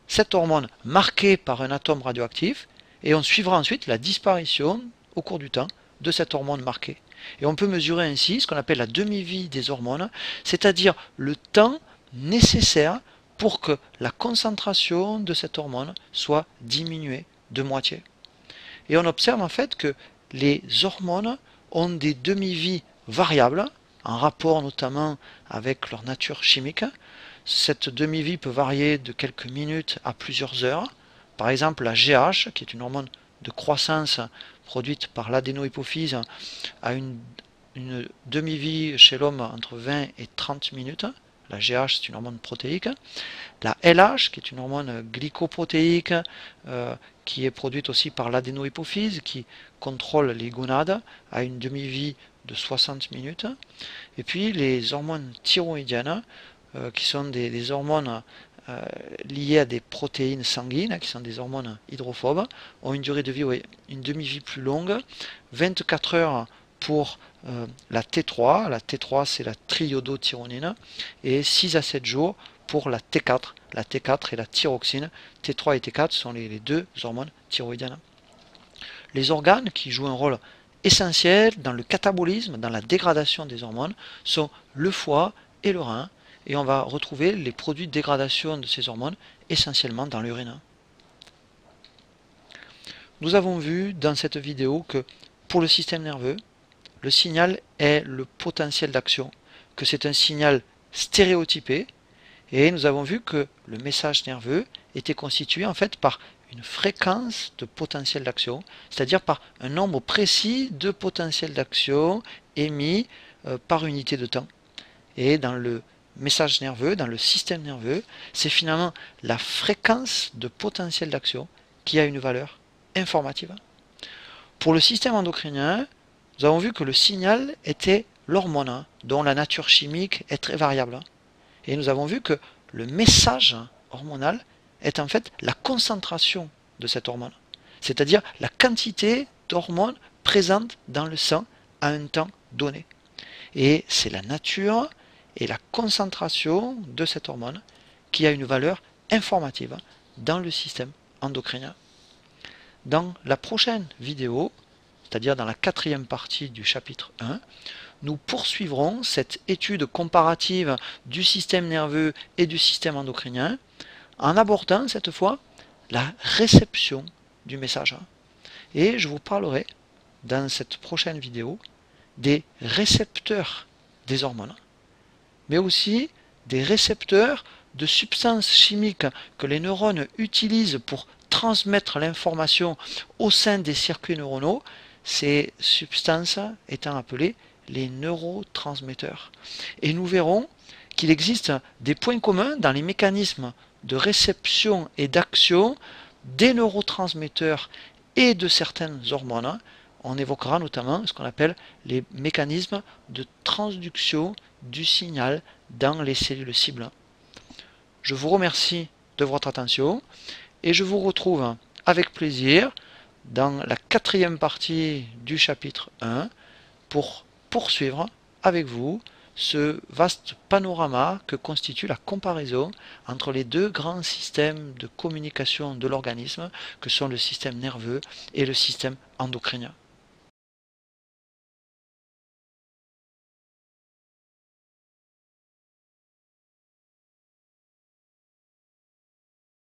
cette hormone marquée par un atome radioactif, et on suivra ensuite la disparition au cours du temps de cette hormone marquée. Et on peut mesurer ainsi ce qu'on appelle la demi-vie des hormones, c'est-à-dire le temps nécessaire pour que la concentration de cette hormone soit diminuée de moitié. Et on observe en fait que les hormones ont des demi-vies variables, en rapport notamment avec leur nature chimique. Cette demi-vie peut varier de quelques minutes à plusieurs heures. Par exemple, la GH, qui est une hormone de croissance produite par l'adénohypophyse, a une demi-vie chez l'homme entre 20 et 30 minutes. La GH, c'est une hormone protéique. La LH, qui est une hormone glycoprotéique, qui est produite aussi par l'adénohypophyse, qui contrôle les gonades, a une demi-vie de 60 minutes. Et puis les hormones thyroïdiennes, qui sont des hormones liées à des protéines sanguines, qui sont des hormones hydrophobes, ont une durée de vie, une demi-vie plus longue, 24 heures pour la T3, la T3 c'est la triiodothyronine, et 6 à 7 jours pour la T4 et la thyroxine. T3 et T4 sont les deux hormones thyroïdiennes. Les organes qui jouent un rôle essentiel dans le catabolisme, dans la dégradation des hormones, sont le foie et le rein, et on va retrouver les produits de dégradation de ces hormones essentiellement dans l'urine. Nous avons vu dans cette vidéo que pour le système nerveux, le signal est le potentiel d'action, que c'est un signal stéréotypé, et nous avons vu que le message nerveux était constitué en fait par une fréquence de potentiel d'action, c'est-à-dire par un nombre précis de potentiels d'action émis par unité de temps. Et dans le message nerveux, dans le système nerveux, c'est finalement la fréquence de potentiel d'action qui a une valeur informative. Pour le système endocrinien, nous avons vu que le signal était l'hormone, dont la nature chimique est très variable. Et nous avons vu que le message hormonal est en fait la concentration de cette hormone, c'est-à-dire la quantité d'hormones présentes dans le sang à un temps donné. Et c'est la nature et la concentration de cette hormone qui a une valeur informative dans le système endocrinien. Dans la prochaine vidéo, c'est-à-dire dans la 4e partie du chapitre 1, nous poursuivrons cette étude comparative du système nerveux et du système endocrinien en abordant cette fois la réception du message. Et je vous parlerai dans cette prochaine vidéo des récepteurs des hormones, mais aussi des récepteurs de substances chimiques que les neurones utilisent pour transmettre l'information au sein des circuits neuronaux, ces substances étant appelées les neurotransmetteurs. Et nous verrons qu'il existe des points communs dans les mécanismes de réception et d'action des neurotransmetteurs et de certaines hormones. On évoquera notamment ce qu'on appelle les mécanismes de transduction du signal dans les cellules cibles. Je vous remercie de votre attention et je vous retrouve avec plaisir dans la 4e partie du chapitre 1 pour poursuivre avec vous ce vaste panorama que constitue la comparaison entre les deux grands systèmes de communication de l'organisme que sont le système nerveux et le système endocrinien.